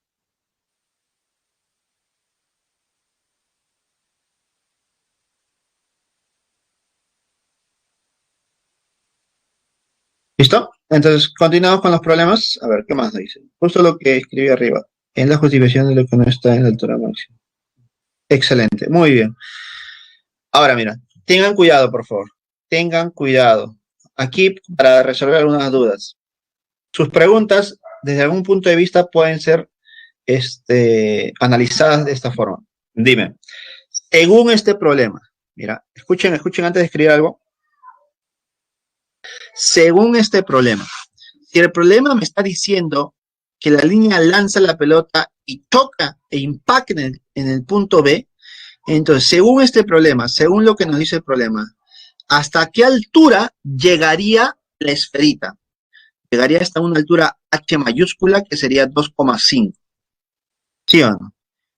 ¿Listo? Entonces, continuamos con los problemas. A ver, ¿qué más dice? Justo lo que escribí arriba. En la justificación de lo que no está en la altura máxima. Excelente, muy bien. Ahora, mira, tengan cuidado, por favor. Tengan cuidado. Aquí, para resolver algunas dudas. Sus preguntas, desde algún punto de vista, pueden ser analizadas de esta forma. Dime, según este problema, mira, escuchen antes de escribir algo. Según este problema, si el problema me está diciendo que la línea lanza la pelota y toca e impacta en el punto B, entonces, según este problema, según lo que nos dice el problema, ¿hasta qué altura llegaría la esferita? Llegaría hasta una altura H mayúscula que sería 2,5. ¿Sí o no?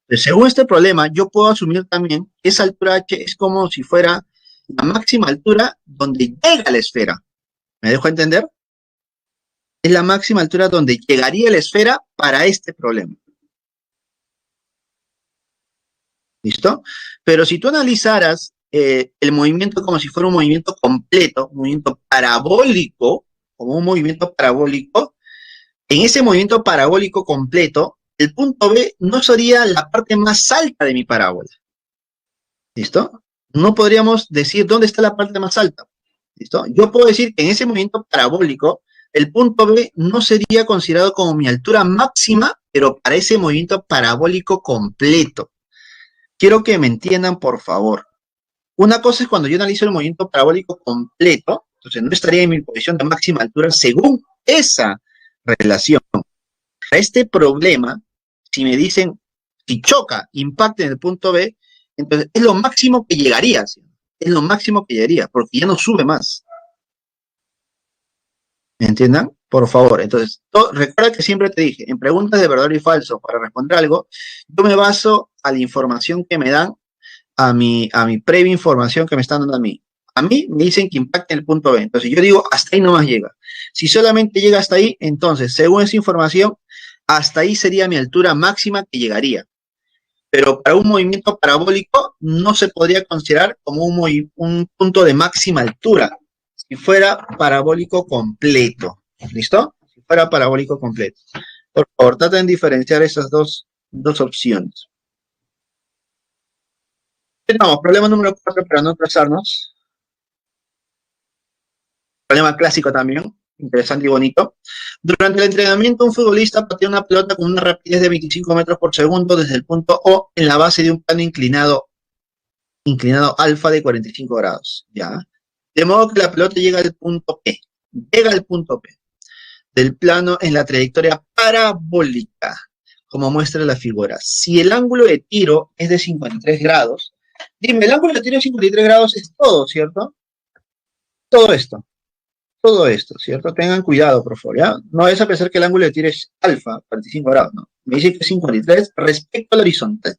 Entonces, según este problema, yo puedo asumir también que esa altura H es como si fuera la máxima altura donde llega la esfera. ¿Me dejo entender? Es la máxima altura donde llegaría la esfera para este problema. ¿Listo? Pero si tú analizaras el movimiento como si fuera un movimiento completo, un movimiento parabólico, como un movimiento parabólico, en ese movimiento parabólico completo, el punto B no sería la parte más alta de mi parábola. ¿Listo? No podríamos decir dónde está la parte más alta. ¿Listo? Yo puedo decir que en ese movimiento parabólico, el punto B no sería considerado como mi altura máxima, pero para ese movimiento parabólico completo. Quiero que me entiendan, por favor. Una cosa es cuando yo analizo el movimiento parabólico completo, entonces no estaría en mi posición de máxima altura según esa relación. A este problema, si me dicen, si choca, impacta en el punto B, entonces es lo máximo que llegaría, ¿sí? Es lo máximo que llegaría, porque ya no sube más. ¿Me entiendan? Por favor. Entonces, recuerda que siempre te dije, en preguntas de verdadero y falso, para responder algo, yo me baso a la información que me dan, a mi previa información que me están dando a mí. A mí me dicen que impacta en el punto B. Entonces, yo digo, hasta ahí nomás llega. Si solamente llega hasta ahí, entonces, según esa información, hasta ahí sería mi altura máxima que llegaría. Pero para un movimiento parabólico no se podría considerar como un punto de máxima altura, si fuera parabólico completo. ¿Listo? Si fuera parabólico completo. Por favor, traten de diferenciar esas dos opciones. Vamos, problema número 4 para no atrasarnos. Problema clásico también, interesante y bonito. Durante el entrenamiento, un futbolista patea una pelota con una rapidez de 25 metros por segundo desde el punto O en la base de un plano inclinado alfa de 45 grados. ¿Ya? De modo que la pelota llega al punto P. Llega al punto P del plano en la trayectoria parabólica, como muestra la figura. Si el ángulo de tiro es de 53 grados, dime, el ángulo de tiro de 53 grados es todo, ¿cierto? Todo esto, ¿cierto? Tengan cuidado, por favor, ¿ya? No es a pensar que el ángulo de tiro es alfa, 45 grados, ¿no? Me dice que es 53 respecto al horizontal.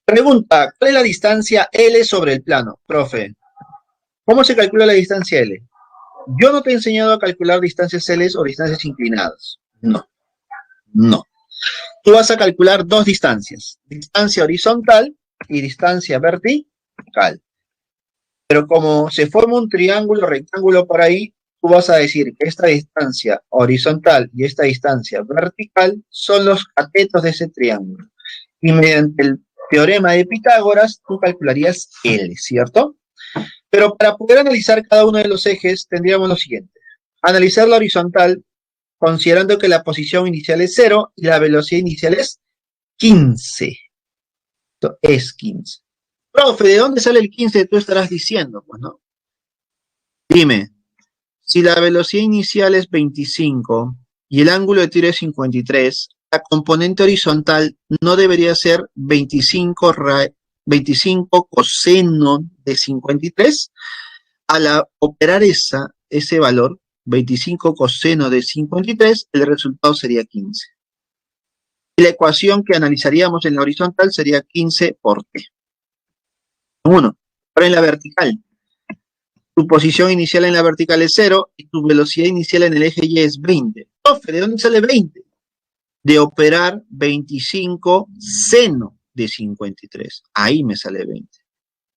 Pregunta, ¿cuál es la distancia L sobre el plano? Profe, ¿cómo se calcula la distancia L? Yo no te he enseñado a calcular distancias L o distancias inclinadas. No. Tú vas a calcular dos distancias, distancia horizontal y distancia vertical. Pero como se forma un triángulo rectángulo por ahí, tú vas a decir que esta distancia horizontal y esta distancia vertical son los catetos de ese triángulo. Y mediante el teorema de Pitágoras, tú calcularías L, ¿cierto? Pero para poder analizar cada uno de los ejes, tendríamos lo siguiente. Analizar la horizontal, considerando que la posición inicial es 0 y la velocidad inicial es 15. Esto es 15. Profe, ¿de dónde sale el 15? Tú estarás diciendo, pues, ¿no? Dime, si la velocidad inicial es 25 y el ángulo de tiro es 53, la componente horizontal no debería ser 25 coseno de 53. Al operar ese valor, 25 coseno de 53, el resultado sería 15. Y la ecuación que analizaríamos en la horizontal sería 15 por t. 1. Ahora en la vertical, tu posición inicial en la vertical es 0 y tu velocidad inicial en el eje Y es 20. Profe, ¿de dónde sale 20? De operar 25 seno de 53. Ahí me sale 20.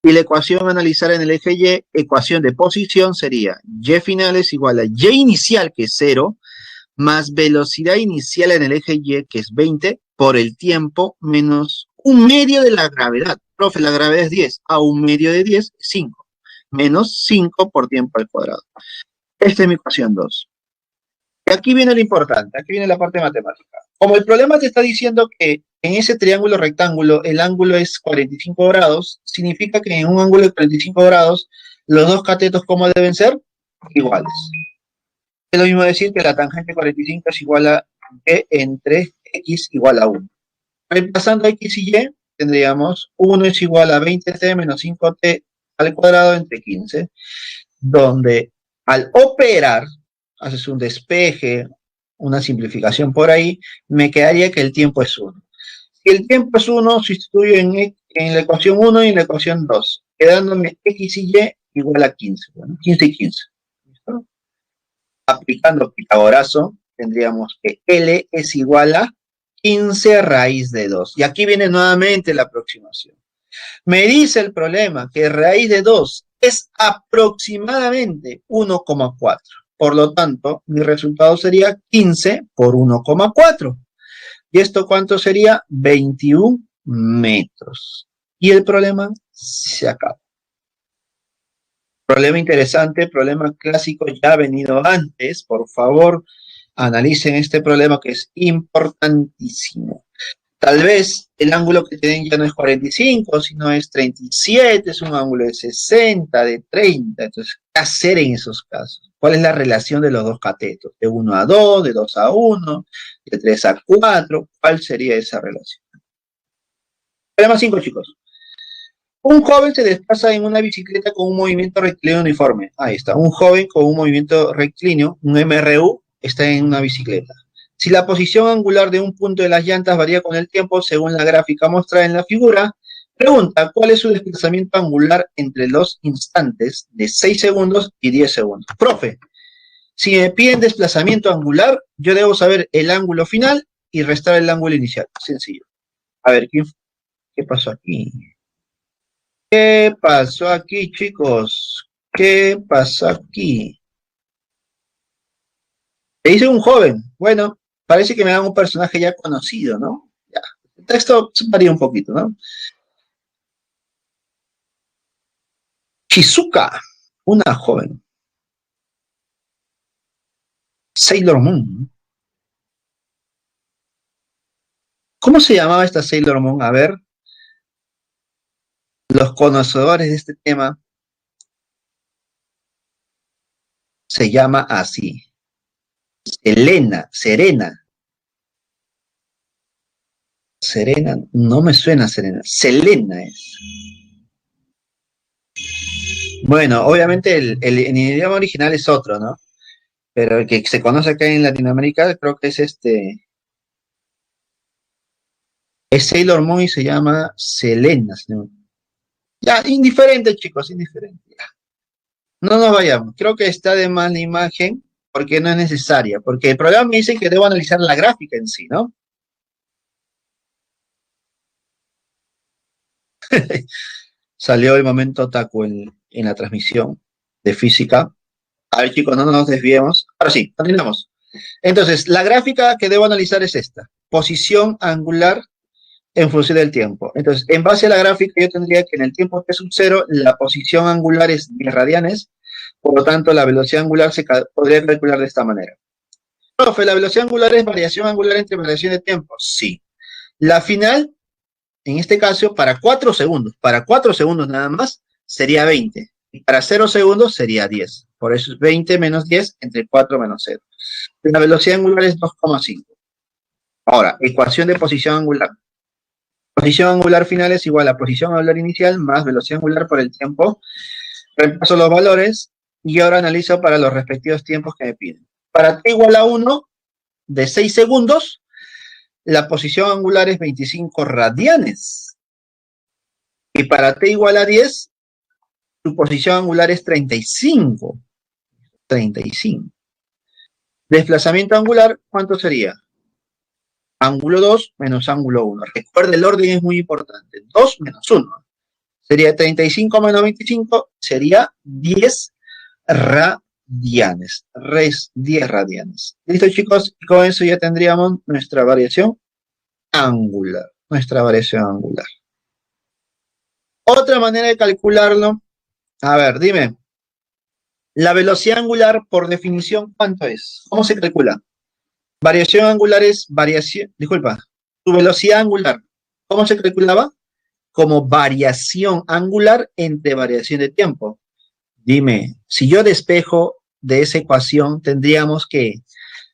Y la ecuación a analizar en el eje Y, ecuación de posición, sería Y final es igual a Y inicial, que es 0, más velocidad inicial en el eje Y, que es 20, por el tiempo, menos un medio de la gravedad. Profe, la gravedad es 10. A un medio de 10 es 5. Menos 5 por tiempo al cuadrado. Esta es mi ecuación 2. Y aquí viene lo importante, aquí viene la parte matemática. Como el problema te está diciendo que en ese triángulo rectángulo el ángulo es 45 grados, significa que en un ángulo de 45 grados los dos catetos, ¿cómo deben ser? Iguales. Es lo mismo decir que la tangente 45 es igual a y entre x igual a 1. Reemplazando x y y, tendríamos 1 es igual a 20t menos 5t al cuadrado entre 15, donde al operar, haces un despeje, una simplificación por ahí, me quedaría que el tiempo es 1. Si el tiempo es 1, sustituyo en la ecuación 1 y en la ecuación 2, quedándome x y y igual a 15. Bueno, 15 y 15. ¿Listo? Aplicando Pitagorazo, tendríamos que L es igual a 15 raíz de 2. Y aquí viene nuevamente la aproximación. Me dice el problema que raíz de 2 es aproximadamente 1,4. Por lo tanto, mi resultado sería 15 por 1,4. ¿Y esto cuánto sería? 21 metros. Y el problema se acaba. Problema interesante, problema clásico, ya ha venido antes. Por favor, analicen este problema que es importantísimo. Tal vez el ángulo que tienen ya no es 45, sino es 37, es un ángulo de 60, de 30. Entonces, ¿qué hacer en esos casos? ¿Cuál es la relación de los dos catetos? ¿De 1 a 2, de 2 a 1, de 3 a 4? ¿Cuál sería esa relación? Problema 5, chicos. Un joven se desplaza en una bicicleta con un movimiento rectilíneo uniforme. Ahí está. Un joven con un movimiento rectilíneo, un MRU, está en una bicicleta. Si la posición angular de un punto de las llantas varía con el tiempo, según la gráfica mostrada en la figura, pregunta, ¿cuál es su desplazamiento angular entre los instantes de 6 segundos y 10 segundos? Profe, si me piden desplazamiento angular, yo debo saber el ángulo final y restar el ángulo inicial. Sencillo. A ver, ¿qué pasó aquí? ¿Qué pasó aquí, chicos? ¿Qué pasó aquí? Le dice un joven. Bueno, parece que me dan un personaje ya conocido, ¿no? Ya. El texto varía un poquito, ¿no? Shizuka, una joven. Sailor Moon. ¿Cómo se llamaba esta Sailor Moon? A ver, los conocedores de este tema se llama así. Serena, no me suena Serena. Selena es. Bueno, obviamente en idioma original es otro, ¿no? Pero el que se conoce acá en Latinoamérica creo que es es Sailor Moon y se llama Selena. Ya, indiferente, chicos, indiferente. Ya. No nos vayamos. Creo que está de más la imagen porque no es necesaria. Porque el programa me dice que debo analizar la gráfica en sí, ¿no? Salió el momento otaku en la transmisión de física. A ver, chicos, no nos desviemos. Ahora sí, continuamos. Entonces, la gráfica que debo analizar es esta. Posición angular en función del tiempo. Entonces, en base a la gráfica, yo tendría que en el tiempo t sub 0, la posición angular es 10 radianes, por lo tanto, la velocidad angular se podría calcular de esta manera. Profe, ¿la velocidad angular es variación angular entre variación de tiempo? Sí. La final, en este caso, para 4 segundos nada más, sería 20. Y para 0 segundos sería 10. Por eso es 20 menos 10 entre 4 menos 0. La velocidad angular es 2,5. Ahora, ecuación de posición angular. Posición angular final es igual a posición angular inicial más velocidad angular por el tiempo. Reemplazo los valores y ahora analizo para los respectivos tiempos que me piden. Para t igual a 1, de 6 segundos, la posición angular es 25 radianes. Y para t igual a 10, su posición angular es 35. 35. Desplazamiento angular, ¿cuánto sería? Ángulo 2 menos ángulo 1. Recuerda, el orden es muy importante. 2 menos 1. Sería 35 menos 25, sería 10 radianes. 10 radianes. ¿Listo, chicos? Y con eso ya tendríamos nuestra variación angular. Nuestra variación angular. Otra manera de calcularlo. A ver, dime. La velocidad angular, por definición, ¿cuánto es? ¿Cómo se calcula? Variación angular es variación, disculpa, tu velocidad angular, ¿cómo se calculaba? Como variación angular entre variación de tiempo. Dime, si yo despejo de esa ecuación, tendríamos que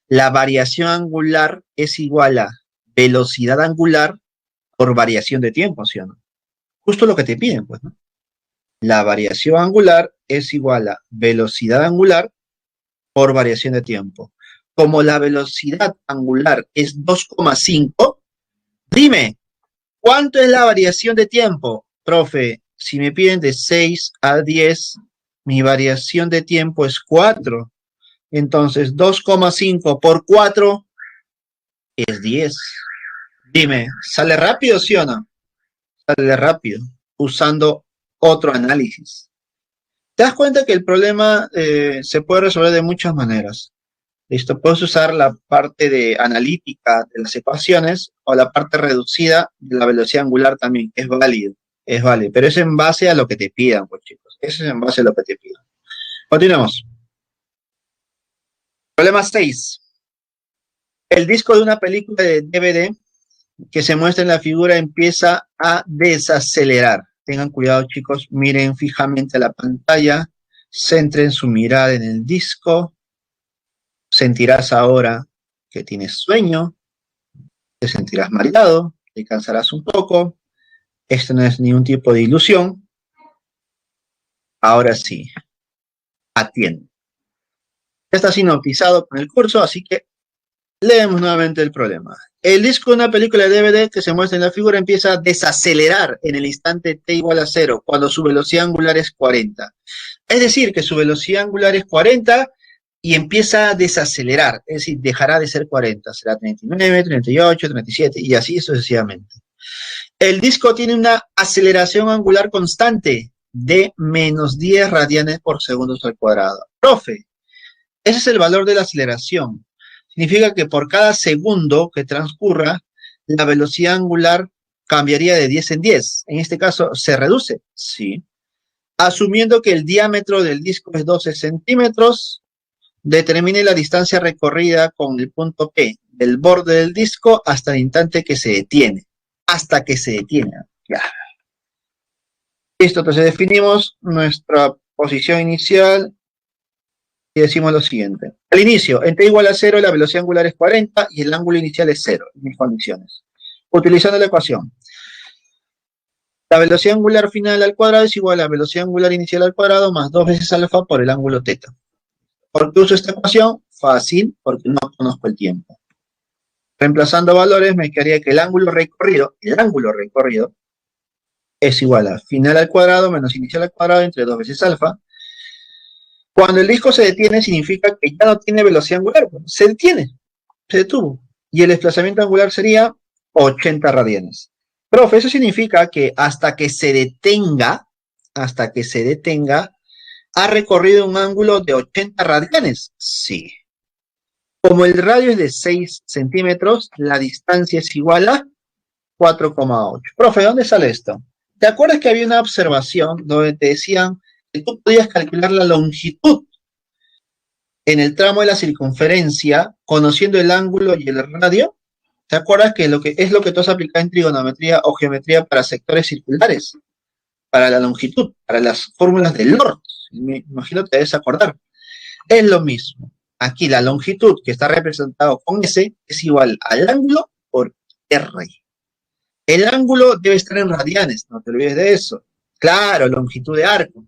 la variación angular es igual a velocidad angular por variación de tiempo, ¿sí o no? Justo lo que te piden, pues, ¿no? La variación angular es igual a velocidad angular por variación de tiempo. Como la velocidad angular es 2,5, dime, ¿cuánto es la variación de tiempo? Profe, si me piden de 6 a 10, mi variación de tiempo es 4. Entonces, 2,5 por 4 es 10. Dime, ¿sale rápido, sí o no? Sale rápido, usando otro análisis. Te das cuenta que el problema se puede resolver de muchas maneras. Listo, puedes usar la parte de analítica de las ecuaciones o la parte reducida de la velocidad angular también, es válido, pero es en base a lo que te pidan, pues chicos, eso es en base a lo que te pidan. Continuamos. Problema 6. El disco de una película de DVD que se muestra en la figura empieza a desacelerar. Tengan cuidado, chicos, miren fijamente a la pantalla, centren su mirada en el disco. Sentirás ahora que tienes sueño, te sentirás mareado, te cansarás un poco. Esto no es ningún tipo de ilusión. Ahora sí, atiende. Ya estás hipnotizado con el curso, así que leemos nuevamente el problema. El disco de una película de DVD que se muestra en la figura empieza a desacelerar en el instante t igual a 0, cuando su velocidad angular es 40. Es decir, que su velocidad angular es 40 y empieza a desacelerar, es decir, dejará de ser 40, será 39, 38, 37 y así sucesivamente. El disco tiene una aceleración angular constante de menos 10 radianes por segundo al cuadrado. Profe, ese es el valor de la aceleración. Significa que por cada segundo que transcurra, la velocidad angular cambiaría de 10 en 10. En este caso, ¿se reduce? Sí. Asumiendo que el diámetro del disco es 12 centímetros, determine la distancia recorrida con el punto P del borde del disco hasta el instante que se detiene. Hasta que se detiene. Ya. Listo, entonces definimos nuestra posición inicial y decimos lo siguiente. Al inicio, en t igual a 0, la velocidad angular es 40 y el ángulo inicial es 0, en mis condiciones. Utilizando la ecuación. La velocidad angular final al cuadrado es igual a la velocidad angular inicial al cuadrado más 2 veces alfa por el ángulo teta. ¿Por qué uso esta ecuación? Fácil, porque no conozco el tiempo. Reemplazando valores, me quedaría que el ángulo recorrido es igual a final al cuadrado menos inicial al cuadrado entre 2 veces alfa. Cuando el disco se detiene, significa que ya no tiene velocidad angular. Se detiene, se detuvo. Y el desplazamiento angular sería 80 radianes. Profe, eso significa que hasta que se detenga, ha recorrido un ángulo de 80 radianes. Sí. Como el radio es de 6 centímetros, la distancia es igual a 4,8. Profe, ¿dónde sale esto? ¿Te acuerdas que había una observación donde te decían que tú podías calcular la longitud en el tramo de la circunferencia conociendo el ángulo y el radio? ¿Te acuerdas que lo que tú has aplicado en trigonometría o geometría para sectores circulares? Para la longitud, para las fórmulas de Lorentz. Me imagino que te debes acordar. Es lo mismo. Aquí la longitud que está representado con S es igual al ángulo por R. El ángulo debe estar en radianes, no te olvides de eso. Claro, longitud de arco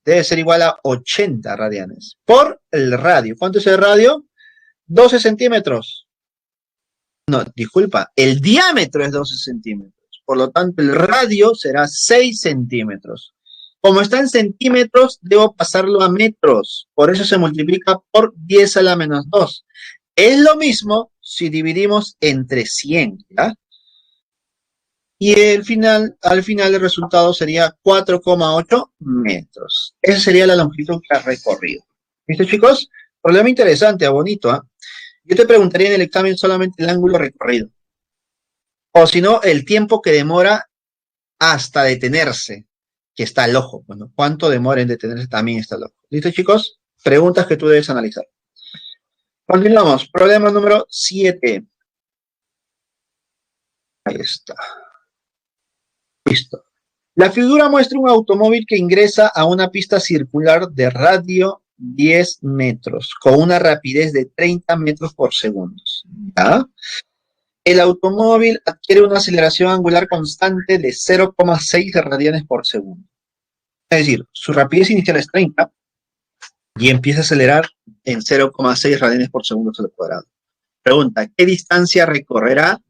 debe ser igual a 80 radianes por el radio. ¿Cuánto es el radio? 12 centímetros. no, disculpa, el diámetro es 12 centímetros. Por lo tanto, el radio será 6 centímetros. Como está en centímetros, debo pasarlo a metros. Por eso se multiplica por 10 a la menos 2. Es lo mismo si dividimos entre 100, ¿ya? Y al final el resultado sería 4,8 metros. Esa sería la longitud que ha recorrido. ¿Listo, chicos? Problema interesante, bonito, ¿eh? Yo te preguntaría en el examen solamente el ángulo recorrido. O si no, el tiempo que demora hasta detenerse, que está el ojo. Bueno, ¿cuánto demora en detenerse? También está el ojo. ¿Listo, chicos? Preguntas que tú debes analizar. Continuamos. Problema número 7. Ahí está. Listo. La figura muestra un automóvil que ingresa a una pista circular de radio 10 metros, con una rapidez de 30 metros por segundo. ¿Ya? El automóvil adquiere una aceleración angular constante de 0,6 radianes por segundo. Es decir, su rapidez inicial es 30 y empieza a acelerar en 0,6 radianes por segundo al cuadrado. Pregunta, ¿qué distancia recorrerá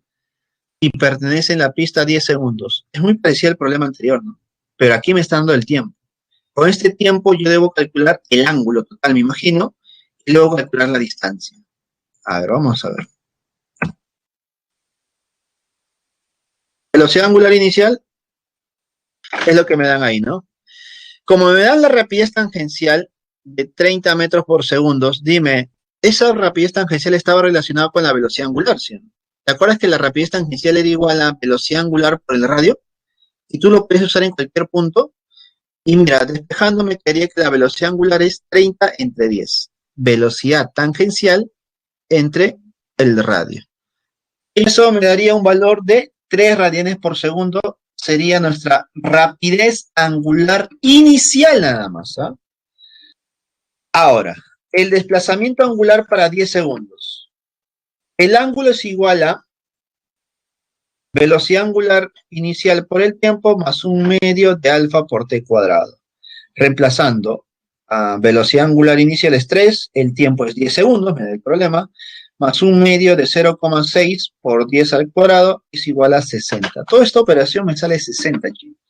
y pertenece en la pista 10 segundos? Es muy parecido al problema anterior, ¿no? Pero aquí me está dando el tiempo. Con este tiempo yo debo calcular el ángulo total, me imagino, y luego calcular la distancia. A ver, vamos a ver. Velocidad angular inicial es lo que me dan ahí, ¿no? Como me dan la rapidez tangencial de 30 metros por segundo, dime, ¿esa rapidez tangencial estaba relacionada con la velocidad angular, ¿sí? ¿Te acuerdas que la rapidez tangencial era igual a la velocidad angular por el radio? Y tú lo puedes usar en cualquier punto. Y mira, despejándome, quería que la velocidad angular es 30 entre 10. Velocidad tangencial entre el radio. Eso me daría un valor de 3 radianes por segundo. Sería nuestra rapidez angular inicial nada más, ¿eh? Ahora, el desplazamiento angular para 10 segundos. El ángulo es igual a velocidad angular inicial por el tiempo más 1/2 de alfa por t cuadrado. Reemplazando a velocidad angular inicial es 3, el tiempo es 10 segundos, me da el problema, más 1/2 de 0,6 por 10 al cuadrado es igual a 60. Toda esta operación me sale 60, chicos.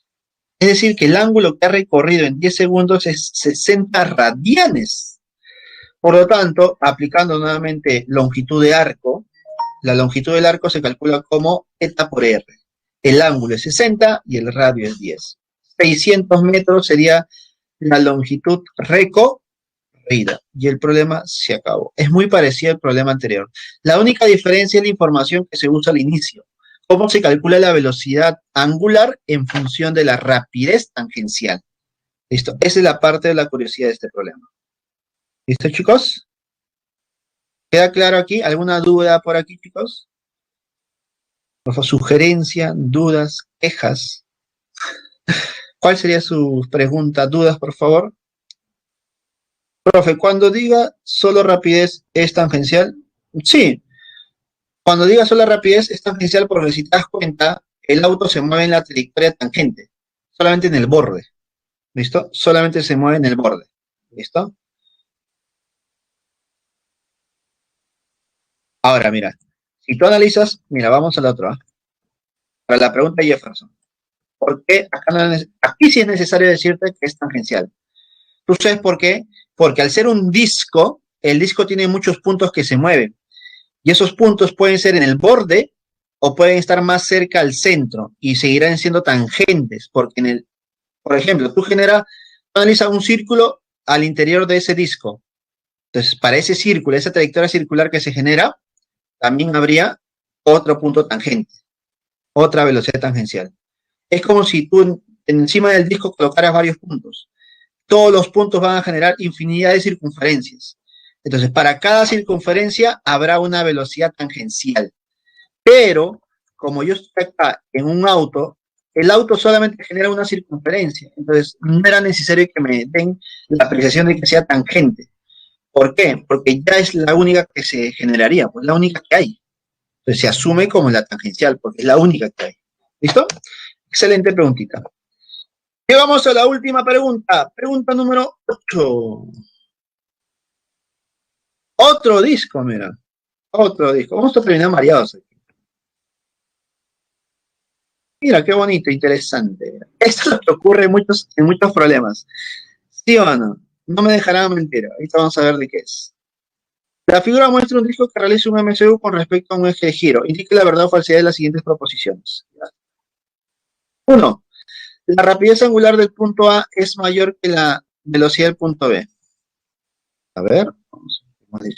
Es decir, que el ángulo que ha recorrido en 10 segundos es 60 radianes. Por lo tanto, aplicando nuevamente longitud de arco, la longitud del arco se calcula como eta por r. El ángulo es 60 y el radio es 10. 600 metros sería la longitud recorrida. Y el problema se acabó. Es muy parecido al problema anterior. La única diferencia es la información que se usa al inicio. Cómo se calcula la velocidad angular en función de la rapidez tangencial. ¿Listo? Esa es la parte de la curiosidad de este problema. ¿Listo, chicos? ¿Queda claro aquí? ¿Alguna duda por aquí, chicos? Por favor, sugerencia, dudas, quejas. ¿Cuál sería su pregunta? ¿Dudas, por favor? Profe, cuando diga solo rapidez es tangencial, sí. Cuando diga solo rapidez es tangencial porque si te das cuenta, el auto se mueve en la trayectoria tangente, solamente en el borde. ¿Listo? Solamente se mueve en el borde. ¿Listo? Ahora, mira, si tú analizas, mira, vamos a la otra. Para la pregunta de Jefferson. ¿Por qué? Aquí sí es necesario decirte que es tangencial. ¿Tú sabes por qué? Porque al ser un disco, el disco tiene muchos puntos que se mueven. Y esos puntos pueden ser en el borde o pueden estar más cerca al centro y seguirán siendo tangentes. Porque por ejemplo, tú analizas un círculo al interior de ese disco. Entonces, para ese círculo, esa trayectoria circular que se genera, también habría otro punto tangente, otra velocidad tangencial. Es como si tú encima del disco colocaras varios puntos. Todos los puntos van a generar infinidad de circunferencias. Entonces, para cada circunferencia habrá una velocidad tangencial. Pero, como yo estoy acá en un auto, el auto solamente genera una circunferencia. Entonces, no era necesario que me den la apreciación de que sea tangente. ¿Por qué? Porque ya es la única que se generaría, pues la única que hay. Entonces, se asume como la tangencial, porque es la única que hay. ¿Listo? Excelente preguntita. Llegamos a la última pregunta. Pregunta número 8. Otro disco, mira. Otro disco. Vamos a terminar mareados aquí. Mira, qué bonito, interesante. Esto es lo que ocurre en muchos problemas. ¿Sí o no? No me dejarán mentir. Ahorita vamos a ver de qué es. La figura muestra un disco que realiza un MCU con respecto a un eje de giro. Indique la verdad o falsedad de las siguientes proposiciones. 1. La rapidez angular del punto A es mayor que la velocidad del punto B. A ver, vamos a ver.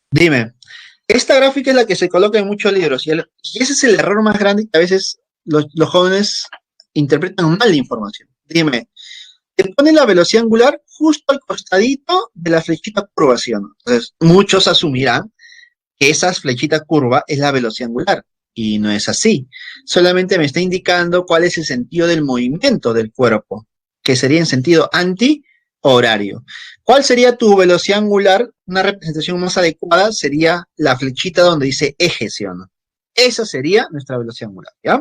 Dime, esta gráfica es la que se coloca en muchos libros y ese es el error más grande que a veces los jóvenes interpretan mal la información. Dime, te pone la velocidad angular justo al costadito de la flechita curva, ¿sí o no? Entonces, muchos asumirán que esa flechita curva es la velocidad angular y no es así. Solamente me está indicando cuál es el sentido del movimiento del cuerpo, que sería en sentido anti-horario. ¿Cuál sería tu velocidad angular? Una representación más adecuada sería la flechita donde dice eje, ¿sí o no? Esa sería nuestra velocidad angular, ¿ya?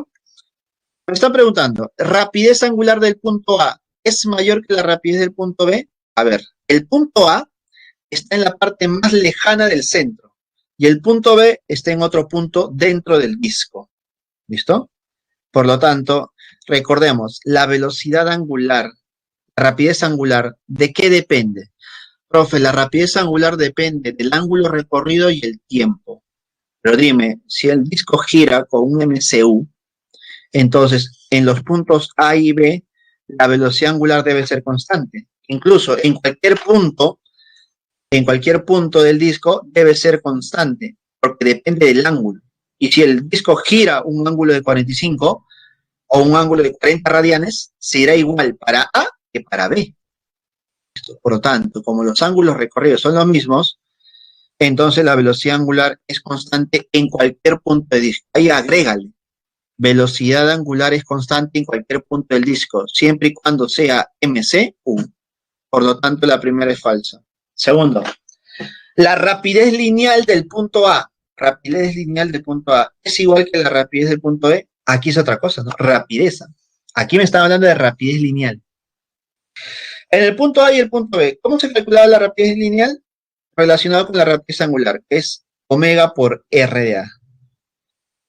Me está preguntando, ¿rapidez angular del punto A es mayor que la rapidez del punto B? A ver, el punto A está en la parte más lejana del centro y el punto B está en otro punto dentro del disco. ¿Listo? Por lo tanto, recordemos, la velocidad angular, la rapidez angular, ¿de qué depende? Profe, la rapidez angular depende del ángulo recorrido y el tiempo. Pero dime, si el disco gira con un MCU, entonces en los puntos A y B, la velocidad angular debe ser constante. Incluso en cualquier punto del disco debe ser constante, porque depende del ángulo. Y si el disco gira un ángulo de 45 o un ángulo de 40 radianes, será igual para A que para B. Por lo tanto, como los ángulos recorridos son los mismos, entonces la velocidad angular es constante en cualquier punto del disco. Ahí agrégale. Velocidad angular es constante en cualquier punto del disco, siempre y cuando sea MC1. Por lo tanto, la primera es falsa. Segundo, la rapidez lineal del punto A. Rapidez lineal del punto A es igual que la rapidez del punto B. Aquí es otra cosa, ¿no? Rapidez. Aquí me están hablando de rapidez lineal. En el punto A y el punto B, ¿cómo se calculaba la rapidez lineal? Relacionado con la rapidez angular, que es omega por R de A.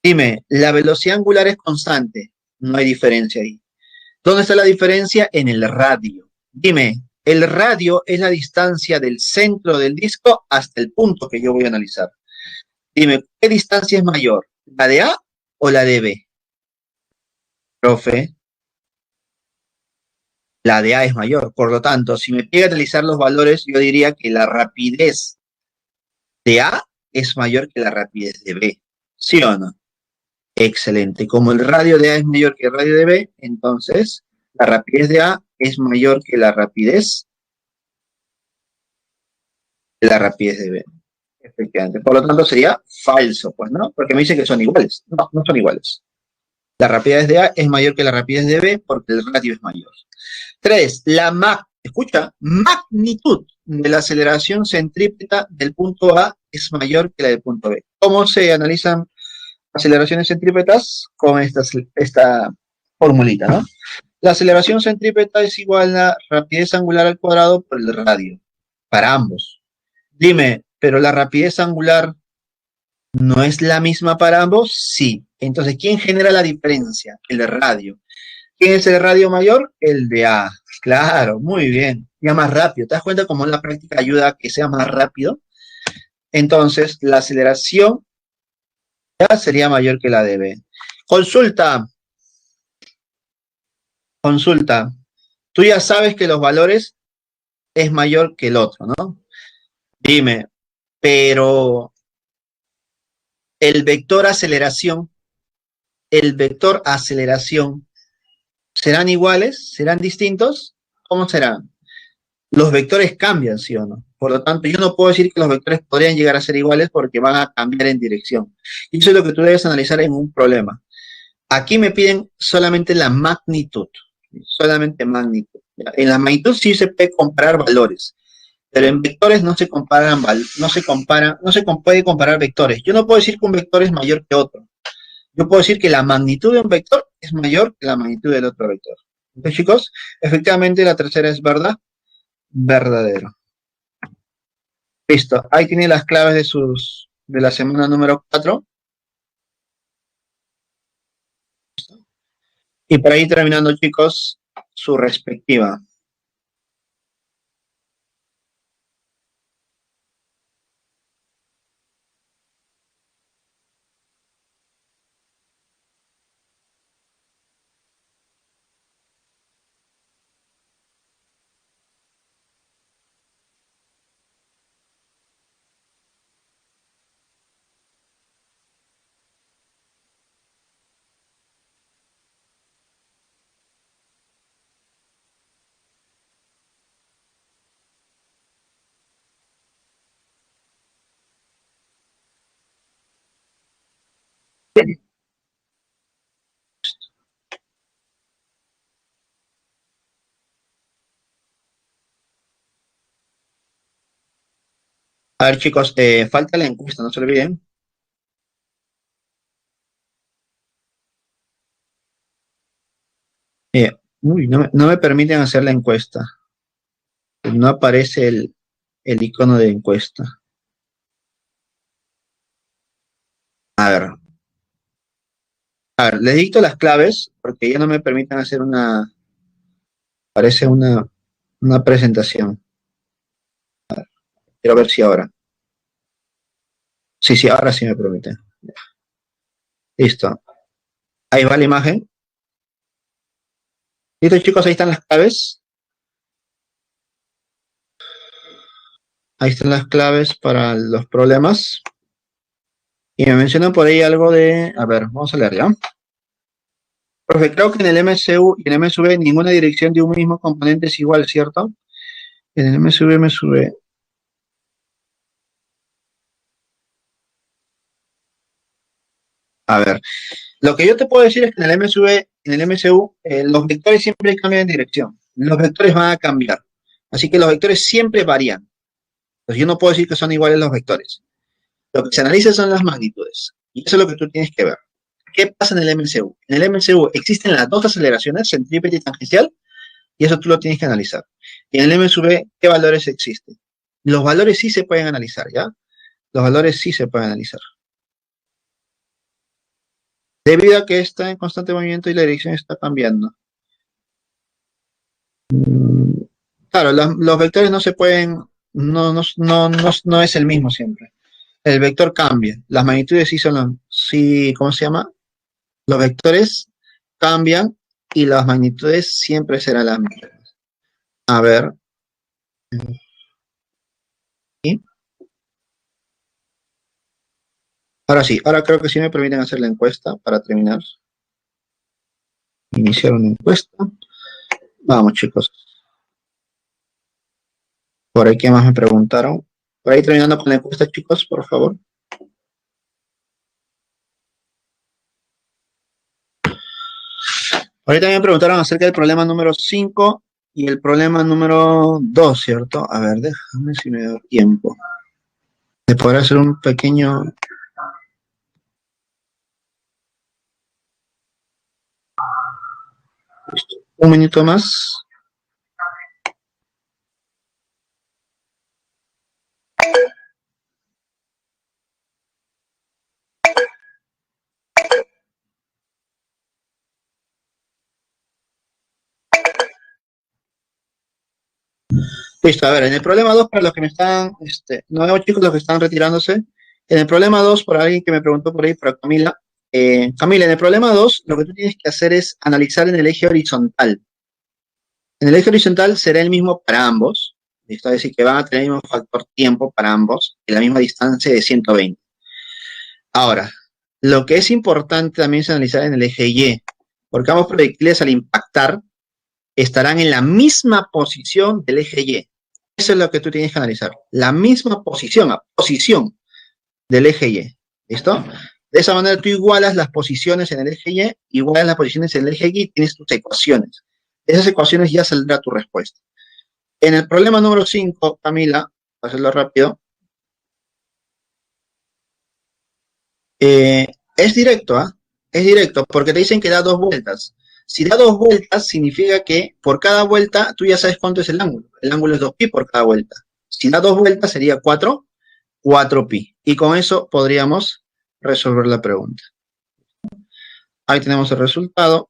Dime, la velocidad angular es constante. No hay diferencia ahí. ¿Dónde está la diferencia? En el radio. Dime, el radio es la distancia del centro del disco hasta el punto que yo voy a analizar. Dime, ¿qué distancia es mayor? ¿La de A o la de B? Profe, la de A es mayor. Por lo tanto, si me pide analizar los valores, yo diría que la rapidez de A es mayor que la rapidez de B. ¿Sí o no? Excelente. Como el radio de A es mayor que el radio de B, entonces la rapidez de A es mayor que la rapidez de B. Efectivamente. Por lo tanto, sería falso, pues, ¿no? Porque me dice que son iguales. No, no son iguales. La rapidez de A es mayor que la rapidez de B porque el radio es mayor. 3. Escucha, magnitud de la aceleración centrípeta del punto A es mayor que la del punto B. ¿Cómo se analizan aceleraciones centrípetas? Con esta formulita, ¿no? La aceleración centrípeta es igual a rapidez angular al cuadrado por el radio, para ambos. Dime, ¿pero la rapidez angular no es la misma para ambos? Sí. Entonces, ¿quién genera la diferencia? El radio. ¿Quién es el radio mayor? El de A. Claro, muy bien. Ya más rápido. ¿Te das cuenta cómo la práctica ayuda a que sea más rápido? Entonces, la aceleración ya sería mayor que la de B. Consulta. Tú ya sabes que los valores es mayor que el otro, ¿no? Dime, pero el vector aceleración, ¿serán iguales? ¿Serán distintos? ¿Cómo serán? Los vectores cambian, ¿sí o no? Por lo tanto, yo no puedo decir que los vectores podrían llegar a ser iguales porque van a cambiar en dirección. Y eso es lo que tú debes analizar en un problema. Aquí me piden solamente la magnitud, solamente magnitud. En la magnitud sí se puede comparar valores, pero en vectores no se comparan, no se puede comparar vectores. Yo no puedo decir que un vector es mayor que otro. Yo puedo decir que la magnitud de un vector es mayor que la magnitud del otro vector. Entonces, chicos, efectivamente la tercera es verdad, verdadero. Listo, ahí tiene las claves de la semana número 4. Y para ir terminando, chicos, su respectiva. A ver, chicos, falta la encuesta, no se olviden. No me permiten hacer la encuesta. No aparece el icono de encuesta. A ver, les dicto las claves porque ya no me permiten hacer parece una presentación. Quiero ver si ahora. Sí, ahora sí me permiten. Listo. Ahí va la imagen. Listo, chicos, ahí están las claves. Ahí están las claves para los problemas. Y me mencionan por ahí algo de... A ver, vamos a leer ya. Profe, creo que en el MCU y en el MSV ninguna dirección de un mismo componente es igual, ¿cierto? En el MSV. A ver, lo que yo te puedo decir es que en el MSV, en el MCU, los vectores siempre cambian de dirección. Los vectores van a cambiar. Así que los vectores siempre varían. Entonces yo no puedo decir que son iguales los vectores. Lo que se analiza son las magnitudes. Y eso es lo que tú tienes que ver. ¿Qué pasa en el MCU? En el MCU existen las dos aceleraciones, centrípeta y tangencial, y eso tú lo tienes que analizar. Y en el MSV, ¿qué valores existen? Los valores sí se pueden analizar, ¿ya? Los valores sí se pueden analizar. Debido a que está en constante movimiento y la dirección está cambiando. Claro, los vectores no se pueden, no es el mismo siempre. El vector cambia. Las magnitudes sí sí, ¿cómo se llama? Los vectores cambian y las magnitudes siempre serán las mismas. A ver. ¿Sí? Ahora sí, ahora creo que sí me permiten hacer la encuesta para terminar. Iniciar una encuesta. Vamos, chicos. Por ahí, ¿qué más me preguntaron? Por ahí terminando con la encuesta, chicos, por favor. Ahorita me preguntaron acerca del problema número 5 y el problema número 2, ¿cierto? A ver, déjame si me da tiempo. De poder hacer un pequeño... Un minuto más. Listo, a ver, en el problema 2, para los que me están, no, chicos, los que están retirándose, en el problema 2, por alguien que me preguntó por ahí, por Camila, Camila, en el problema 2, lo que tú tienes que hacer es analizar en el eje horizontal. En el eje horizontal será el mismo para ambos, esto es decir, que van a tener el mismo factor tiempo para ambos, en la misma distancia de 120. Ahora, lo que es importante también es analizar en el eje Y, porque ambos proyectiles al impactar estarán en la misma posición del eje Y. Eso es lo que tú tienes que analizar. La misma posición del eje Y. ¿Listo? De esa manera tú igualas las posiciones en el eje Y, igualas las posiciones en el eje Y y tienes tus ecuaciones. De esas ecuaciones ya saldrá tu respuesta. En el problema número 5, Camila, para hacerlo rápido, es directo, ¿ah? Es directo, porque te dicen que da 2 vueltas. Si da 2 vueltas, significa que por cada vuelta tú ya sabes cuánto es el ángulo. El ángulo es 2pi por cada vuelta. Si da 2 vueltas sería 4pi. Y con eso podríamos resolver la pregunta. Ahí tenemos el resultado.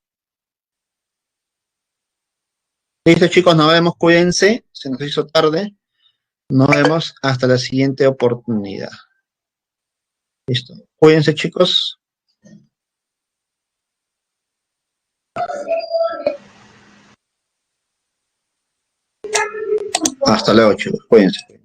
Listo, chicos, nos vemos, cuídense. Se nos hizo tarde. Nos vemos hasta la siguiente oportunidad. Listo. Cuídense, chicos. Hasta luego, chicos. Cuídense.